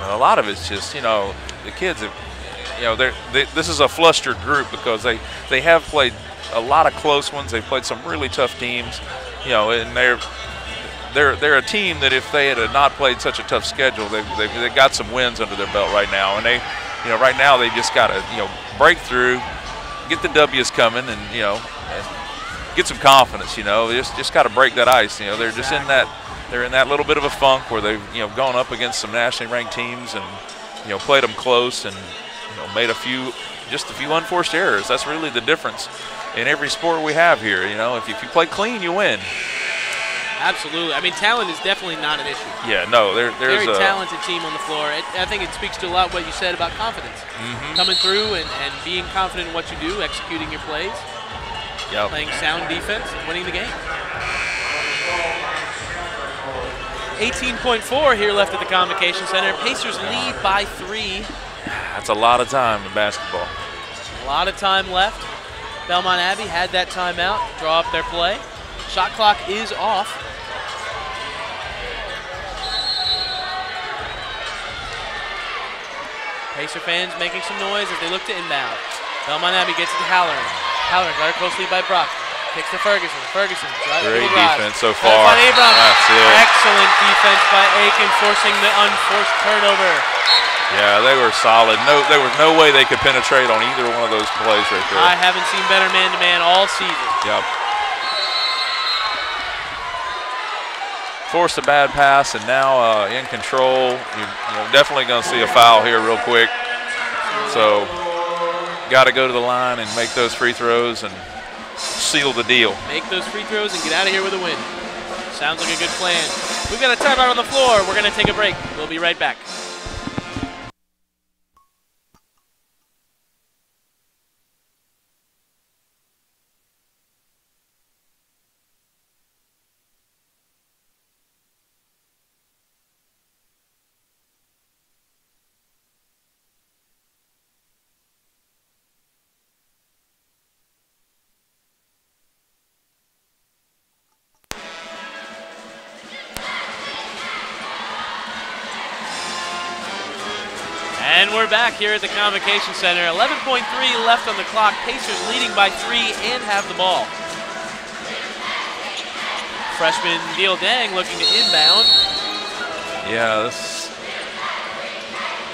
A lot of it's just, the kids have, this is a flustered group because they have played a lot of close ones. They've played some really tough teams, and they're a team that if they had not played such a tough schedule, they've got some wins under their belt right now. And they, right now they just got to, break through, get the W's coming, and get some confidence. Just got to break that ice. They're just in that. They're in that little bit of a funk where they've gone up against some nationally ranked teams and played them close and made a few unforced errors. That's really the difference in every sport we have here. If you play clean, you win. Absolutely. Talent is definitely not an issue. Yeah, no, there's very talented team on the floor. I think it speaks to a lot what you said about confidence. Coming through and being confident in what you do, executing your plays, playing sound defense, and winning the game. 18.4 here left at the Convocation Center. Pacers lead by 3. That's a lot of time in basketball. A lot of time left. Belmont Abbey had that timeout, draw up their play. Shot clock is off. Pacer fans making some noise as they look to inbound. Belmont Abbey gets it to Halloran. Halloran guarded closely by Brock. Kicks to Ferguson. Ferguson drives. Great defense so far. That's it. Excellent defense by Aiken, forcing the unforced turnover. Yeah, they were solid. There was no way they could penetrate on either one of those plays right there. I haven't seen better man-to-man all season. Yep. Forced a bad pass, and now in control. You're definitely going to see a foul here real quick. So, got to go to the line and make those free throws and seal the deal. Make those free throws and get out of here with a win. Sounds like a good plan. We've got a timeout on the floor. We're going to take a break. We'll be right back. And we're back here at the Convocation Center. 11.3 left on the clock. Pacers leading by 3 and have the ball. Freshman Neil Dang looking to inbound. Yeah,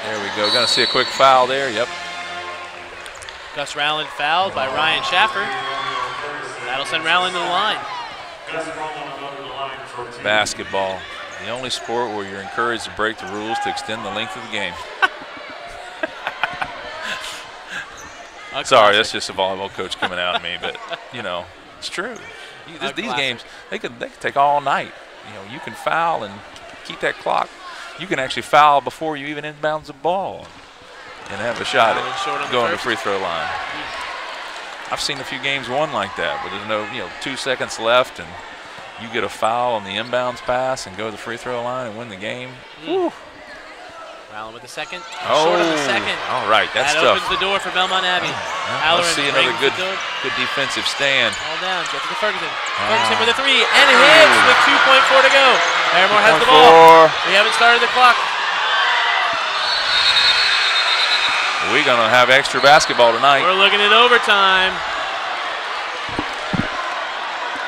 there we go. Going to see a quick foul there. Yep. Gus Rowland fouled by Ryan Schaffer. That'll send Rowland to the line. Basketball, the only sport where you're encouraged to break the rules to extend the length of the game. Sorry, that's just a volleyball coach coming out at me, but you know, it's true. These games, they can take all night. You know, you can foul and keep that clock. You can actually foul before you even inbounds the ball and have a shot at going to the free throw line. I've seen a few games won like that, where there's no 2 seconds left and you get a foul on the inbounds pass and go to the free throw line and win the game. Woo. Rowland with the second. Oh, short of the second. All right, that's that tough. opens the door for Belmont Abbey. Let's see another good defensive stand. All down, get to the Ferguson. Ferguson with a three, and it hits with 2.4 to go. Barrymore has the ball. We haven't started the clock. We're going to have extra basketball tonight. We're looking at overtime.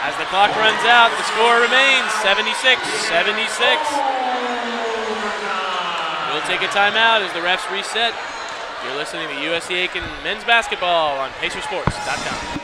As the clock runs out, the score remains 76-76. We'll take a timeout as the refs reset. You're listening to USC-Aiken men's basketball on PacerSports.com.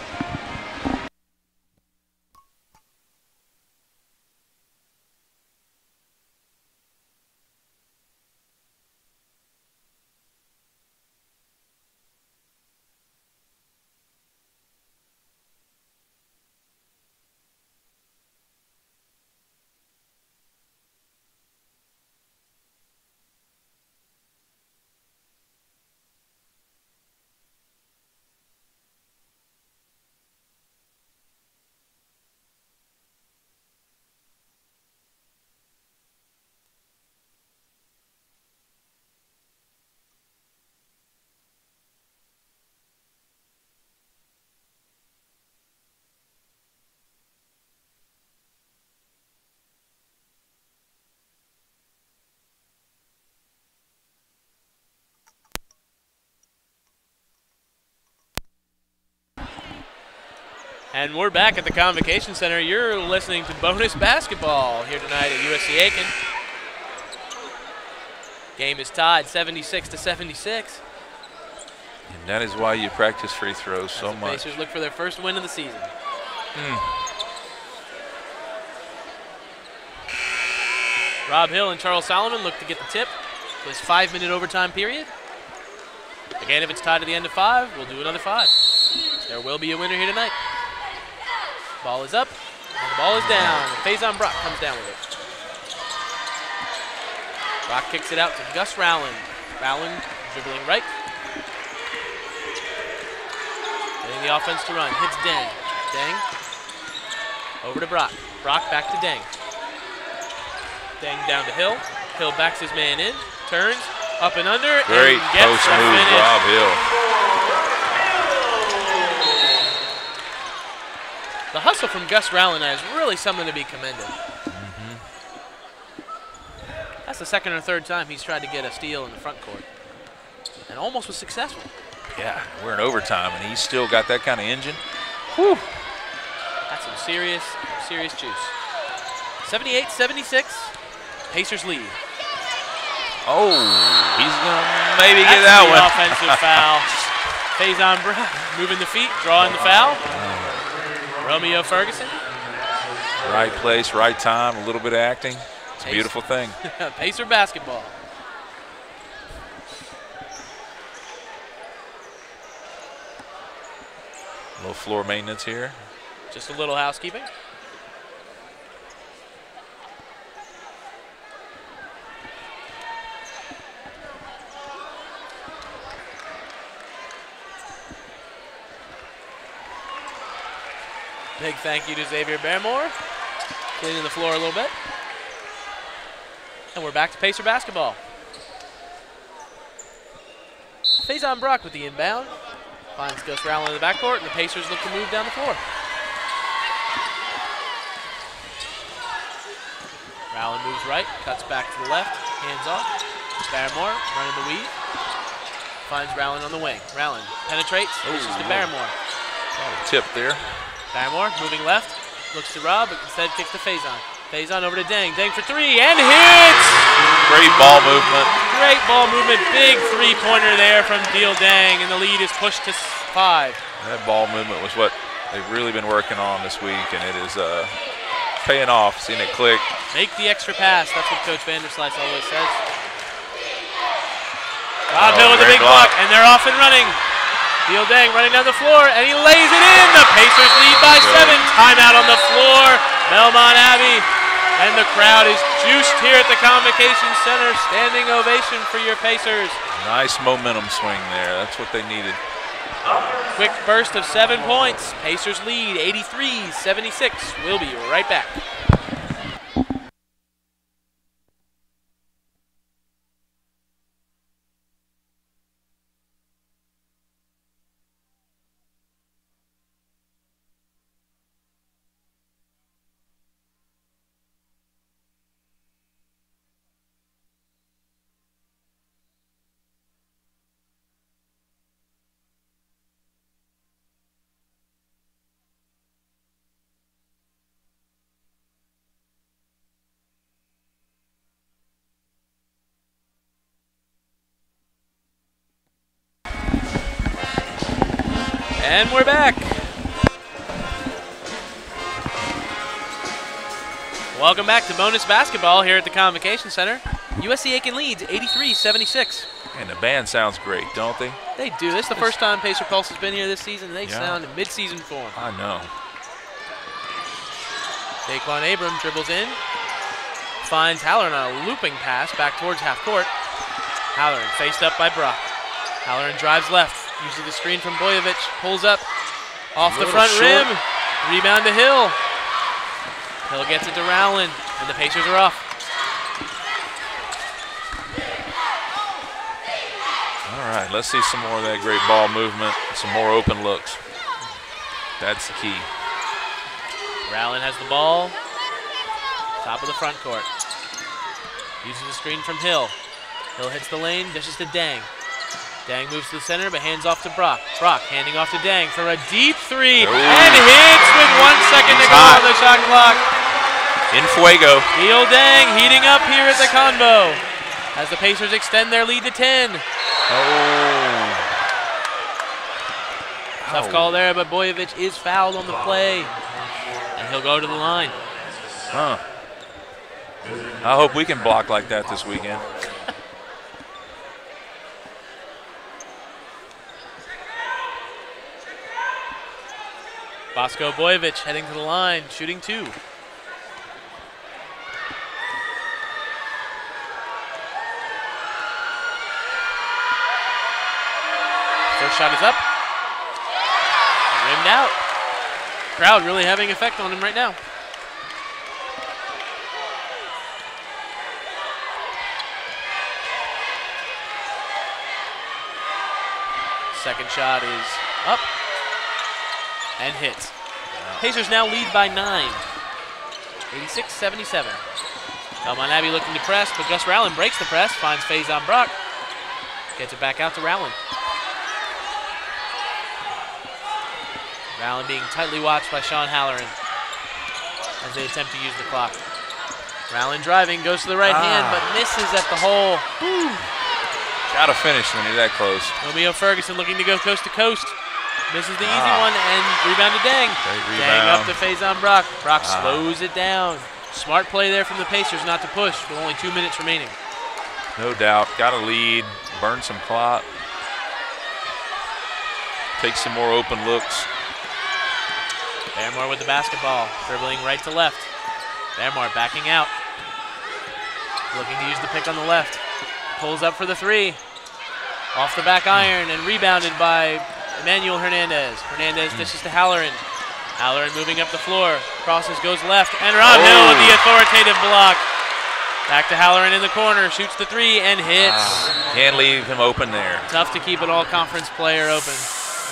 And we're back at the Convocation Center. You're listening to bonus basketball here tonight at USC-Aiken. Game is tied 76-76. And that is why you practice free throws so much. Pacers look for their first win of the season. Rob Hill and Charles Solomon look to get the tip for this 5-minute overtime period. Again, if it's tied at the end of 5, we'll do another 5. There will be a winner here tonight. Ball is up, and the ball is down. Faison Brock comes down with it. Brock kicks it out to Gus Rowland. Rowland dribbling right. Getting the offense to run. Hits Deng. Deng over to Brock. Brock back to Deng. Deng down to Hill. Hill backs his man in. Turns up and under. Great and gets post move, Rob Hill. The hustle from Gus Rowland is really something to be commended. That's the second or third time he's tried to get a steal in the front court. And almost was successful. Yeah, we're in overtime, and he's still got that kind of engine. Whew. That's some serious juice. 78-76, Pacers lead. Oh, he's going to maybe get that one. Offensive foul. Faison Brock moving the feet, drawing the foul. Romeo Ferguson. Right place, right time, a little bit of acting. It's a beautiful thing. Pacer basketball. A little floor maintenance here. Just a little housekeeping. Big thank you to Xavier Barrymore, cleaning the floor a little bit. And we're back to Pacer basketball. Faison Brock with the inbound. Finds Gus Rowland in the backcourt, and the Pacers look to move down the floor. Rowland moves right, cuts back to the left, hands off. Barrymore running the weave. Finds Rowland on the wing. Rowland penetrates, pushes to Barrymore. Tip there. Barrymore moving left, looks to Rob, but instead kicks to Faison. Faison over to Deng. Deng for three, and hits! Great ball movement. Great ball movement. Big three-pointer there from Deal Deng, and the lead is pushed to 5. That ball movement was what they've really been working on this week, and it is paying off, seeing it click. Make the extra pass. That's what Coach Vanderslice always says. Rob Hill with a big block, and they're off and running. Neil Dang running down the floor, and he lays it in. The Pacers lead by 7. Timeout on the floor. Belmont Abbey. And the crowd is juiced here at the Convocation Center. Standing ovation for your Pacers. Nice momentum swing there. That's what they needed. Quick burst of 7 points. Pacers lead 83-76. We'll be right back. And we're back. Welcome back to bonus basketball here at the Convocation Center. USC-Aiken leads 83-76. And the band sounds great, don't they? They do. This is the first time Pacer Pulse has been here this season, and they sound in mid-season form. I know. Daquan Abram dribbles in, finds Halloran on a looping pass back towards half court. Halloran faced up by Brock. Halloran drives left. Uses the screen from Boyovich, pulls up off the front rim, rebound to Hill. Hill gets it to Rowland, and the Pacers are off. All right, let's see some more of that great ball movement, some more open looks. That's the key. Rowland has the ball, top of the front court. Uses the screen from Hill. Hill hits the lane, dishes to Dang. Dang moves to the center, but hands off to Brock. Brock handing off to Dang for a deep three, and hits with 1 second to go on the shot clock. In fuego. Neil Dang heating up here at the Convo as the Pacers extend their lead to 10. Tough call there, but Boyovich is fouled on the play, and he'll go to the line. I hope we can block like that this weekend. Bosco Boyovich heading to the line, shooting 2. First shot is up. Rimmed out. Crowd really having effect on him right now. Second shot is up. And hits. Pacers now lead by 9. 86-77. Belmont Abbey looking to press, but Gus Rowland breaks the press, finds Faison Brock. Gets it back out to Rowland. Rowland being tightly watched by Sean Halloran as they attempt to use the clock. Rowland driving, goes to the right hand, but misses at the hole. Gotta finish when you're that close. Romeo Ferguson looking to go coast to coast. Misses the easy one and rebound to Dang. Great rebound. Dang up to Faison Brock. Brock slows it down. Smart play there from the Pacers not to push with only 2 minutes remaining. No doubt. Got a lead. Burn some clock. Take some more open looks. Barrymore with the basketball. Dribbling right to left. Barrymore backing out. Looking to use the pick on the left. Pulls up for the 3. Off the back iron and rebounded by Emmanuel Hernandez. Hernandez dishes to Halloran. Halloran moving up the floor. Crosses, goes left. And Ron Hill with the authoritative block. Back to Halloran in the corner. Shoots the 3 and hits. Can't leave him open there. Tough to keep an all-conference player open.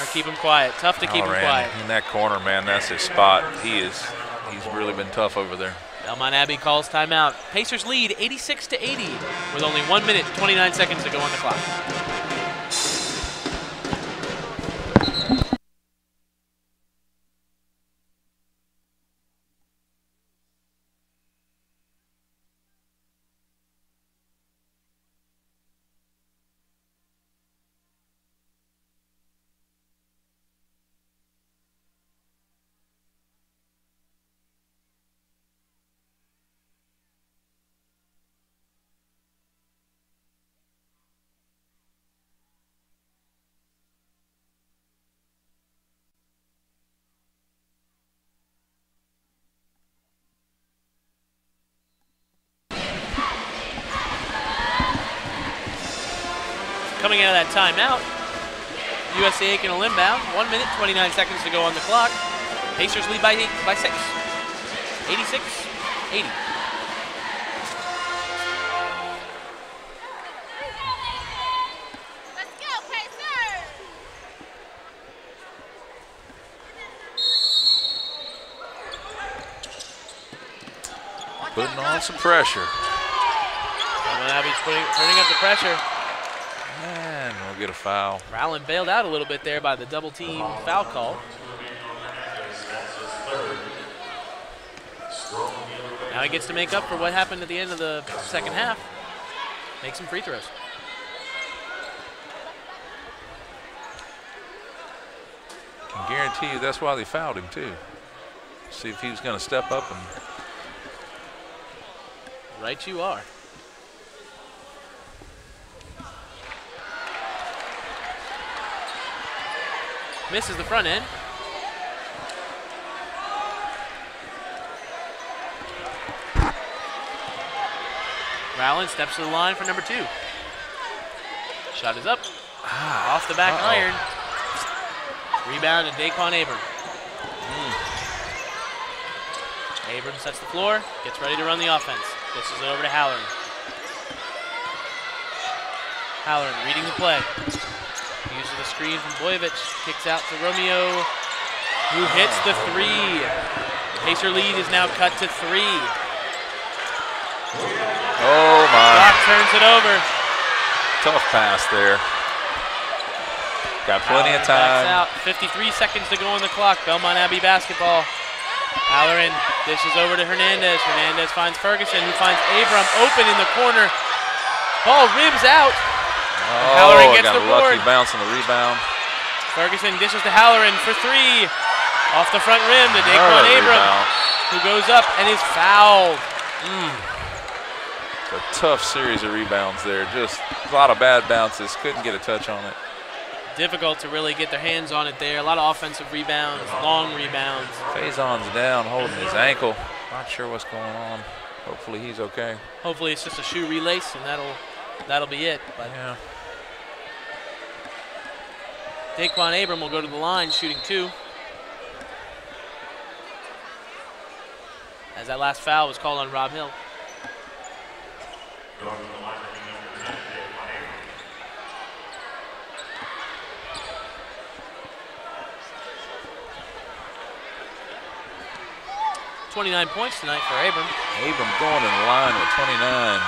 Or keep him quiet. Tough to keep him quiet. In that corner, man, that's his spot. He's really been tough over there. Belmont Abbey calls timeout. Pacers lead 86-80 with only 1 minute, 29 seconds to go on the clock. coming out of that timeout, USA-Aiken will inbound. 1 minute, 29 seconds to go on the clock. Pacers lead by 6. 86-80. Putting on some pressure. Belmont Abbey's turning up the pressure. And we'll get a foul. Rowland bailed out a little bit there by the double team foul call. Now he gets to make up for what happened at the end of the second half. Make some free throws. Can guarantee you that's why they fouled him too. See if he was going to step up and. Right you are. Misses the front end. Rowland steps to the line for number 2. Shot is up. Off the back iron. Rebound to Daquan Abram. Abram sets the floor, gets ready to run the offense. This is over to Halloran. Halloran reading the play. Uses the screen from Boyevich. Kicks out to Romeo, who hits the 3. Pacer lead is now cut to 3. Oh my. Clock turns it over. Tough pass there. Got plenty of time. Backs out. 53 seconds to go on the clock. Belmont Abbey basketball. Halloran dishes over to Hernandez. Hernandez finds Ferguson, who finds Abram open in the corner. Ball ribs out. Halloran gets the board. Lucky bounce on the rebound. Ferguson dishes to Halloran for 3. Off the front rim to Daquan Abram, who goes up and is fouled. It's a tough series of rebounds there. Just a lot of bad bounces. Couldn't get a touch on it. Difficult to really get their hands on it there. A lot of offensive rebounds, long rebounds. Faison's down, holding his ankle. Not sure what's going on. Hopefully he's okay. Hopefully it's just a shoe relace, and that'll be it. But yeah. Daquan Abram will go to the line, shooting 2. As that last foul was called on Rob Hill. Going to the line, number 10, Daquan Abram. 29 points tonight for Abram. Abram going in the line with 29.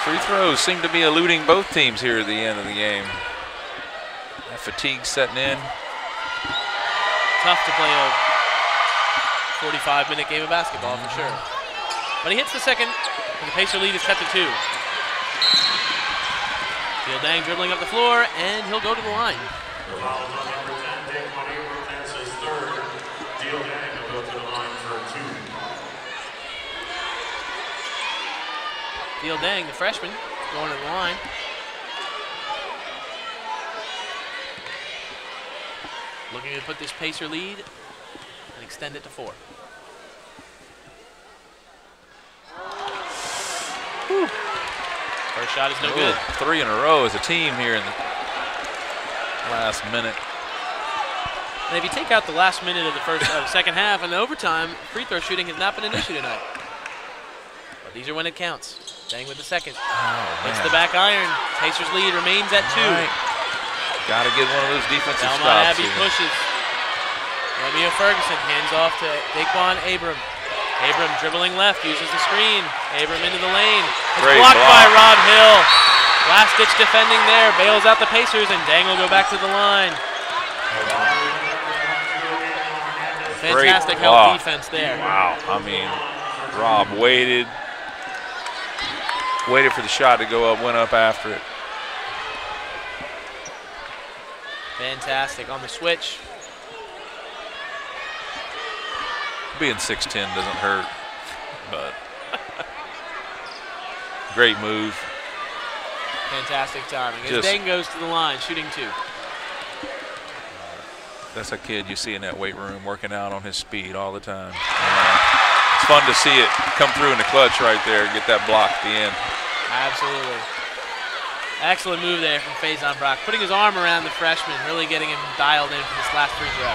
Free throws seem to be eluding both teams here at the end of the game. That fatigue setting in. Tough to play a 45-minute game of basketball for sure. But he hits the second, and the Pacer lead is cut to 2. Dang dribbling up the floor, and he'll go to the line. The foul is on number 10, Daquan Abram. That's his 3rd. Dang will go to the line for 2. Dang, the freshman, going to the line. Looking to put this Pacer lead and extend it to 4. Whew. First shot is no good. 3 in a row as a team here in the last minute. And if you take out the last minute of the second half and the overtime, free throw shooting has not been an issue tonight. But these are when it counts. Dang with the second. Hits the back iron. Pacers lead remains at 2. Right. Got to get one of those defensive Belmont stops. Abbey pushes. Romeo Ferguson hands off to Daquan Abram. Abram dribbling left, uses the screen. Abram into the lane. It's blocked by Rob Hill. Last-ditch defending there. Bails out the Pacers, and Dang will go back to the line. Fantastic help defense there. Wow. I mean, Rob waited for the shot to go up, went up after it. Fantastic on the switch. Being 6'10" doesn't hurt, but great move. Fantastic timing. As Dang goes to the line, shooting 2. That's a kid you see in that weight room working out on his speed all the time. It's fun to see it come through in the clutch right there, get that block at the end. Absolutely. Excellent move there from Faison Brock, putting his arm around the freshman, really getting him dialed in for this last free throw.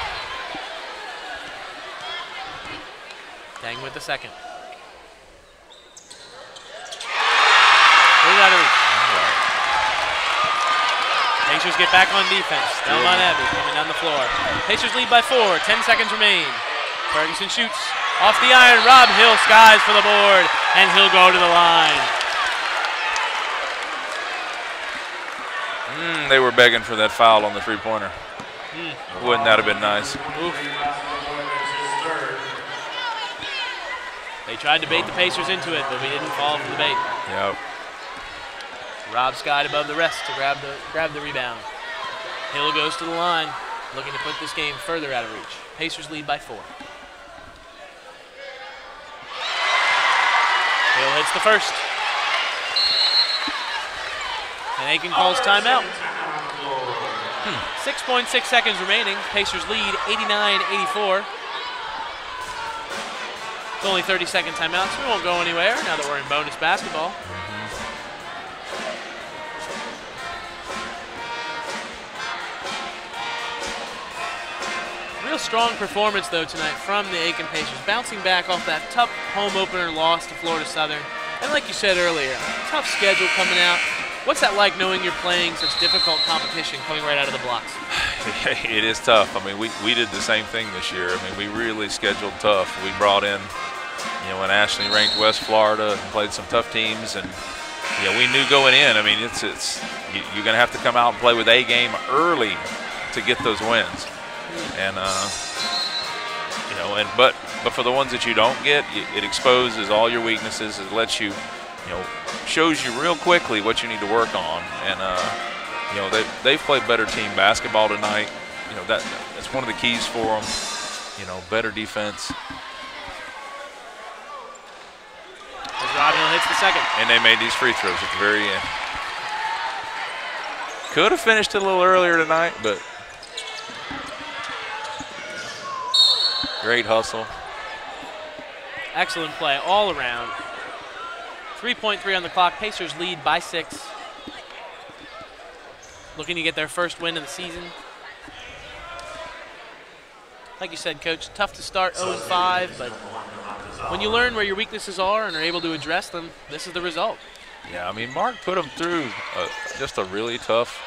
Dang with the second. Out of reach. Pacers get back on defense. Belmont Abbey coming down the floor. Pacers lead by 4. 10 seconds remain. Ferguson shoots off the iron. Rob Hill skies for the board, and he'll go to the line. They were begging for that foul on the three-pointer. Wouldn't that have been nice? Oof. They tried to bait the Pacers into it, but we didn't fall for the bait. Yep. Rob skied above the rest to grab the rebound. Hill goes to the line, looking to put this game further out of reach. Pacers lead by 4. Hill hits the first. And Aiken calls timeout. 6.6 seconds remaining. Pacers lead 89-84. It's only 30-second timeout, so we won't go anywhere now that we're in bonus basketball. Real strong performance, though, tonight from the Aiken Pacers, bouncing back off that tough home opener loss to Florida Southern. And like you said earlier, tough schedule coming out. What's that like knowing you're playing such difficult competition coming right out of the blocks? It is tough. I mean, we did the same thing this year. I mean, we really scheduled tough. We brought in, a nationally ranked West Florida and played some tough teams, and we knew going in. I mean, you're going to have to come out and play with A game early to get those wins. And but for the ones that you don't get, it exposes all your weaknesses. It lets you, shows you real quickly what you need to work on. And they've played better team basketball tonight. That's one of the keys for them. Better defense. As Rob Hill hits the second. And they made these free throws at the very end. Could have finished it a little earlier tonight, but. Great hustle. Excellent play all around. 3.3 on the clock. Pacers lead by 6. Looking to get their first win of the season. Like you said, Coach, tough to start 0-5, but when you learn where your weaknesses are and are able to address them, this is the result. Yeah, I mean, Mark put them through just a really tough.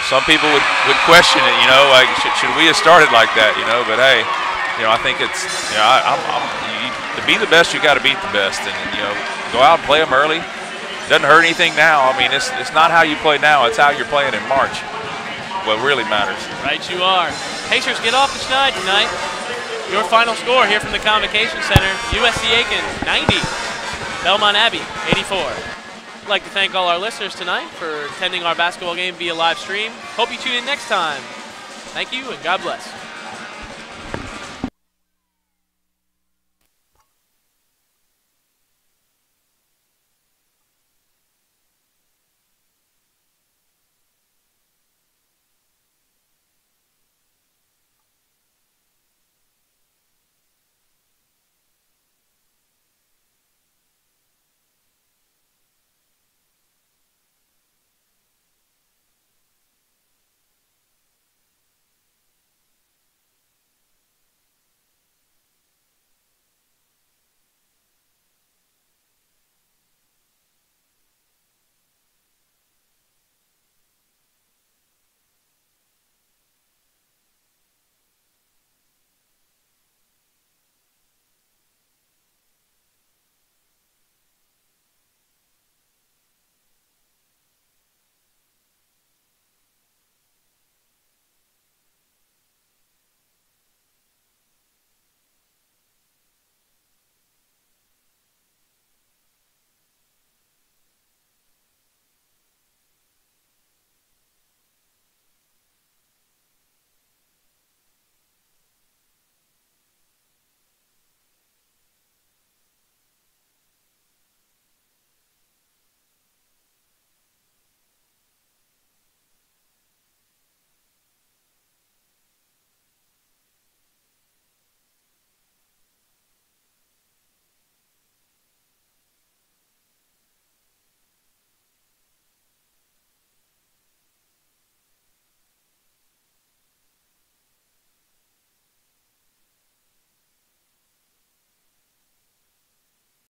Some people would question it, like should we have started like that, but hey, I think it's, to be the best, you got to beat the best, and go out and play them early. Doesn't hurt anything now. I mean, it's not how you play now, it's how you're playing in March. What really matters. Right, you are. Pacers get off the schneid tonight. Your final score here from the Convocation Center: USC Aiken 90, Belmont Abbey 84. I'd like to thank all our listeners tonight for attending our basketball game via live stream. Hope you tune in next time. Thank you, and God bless.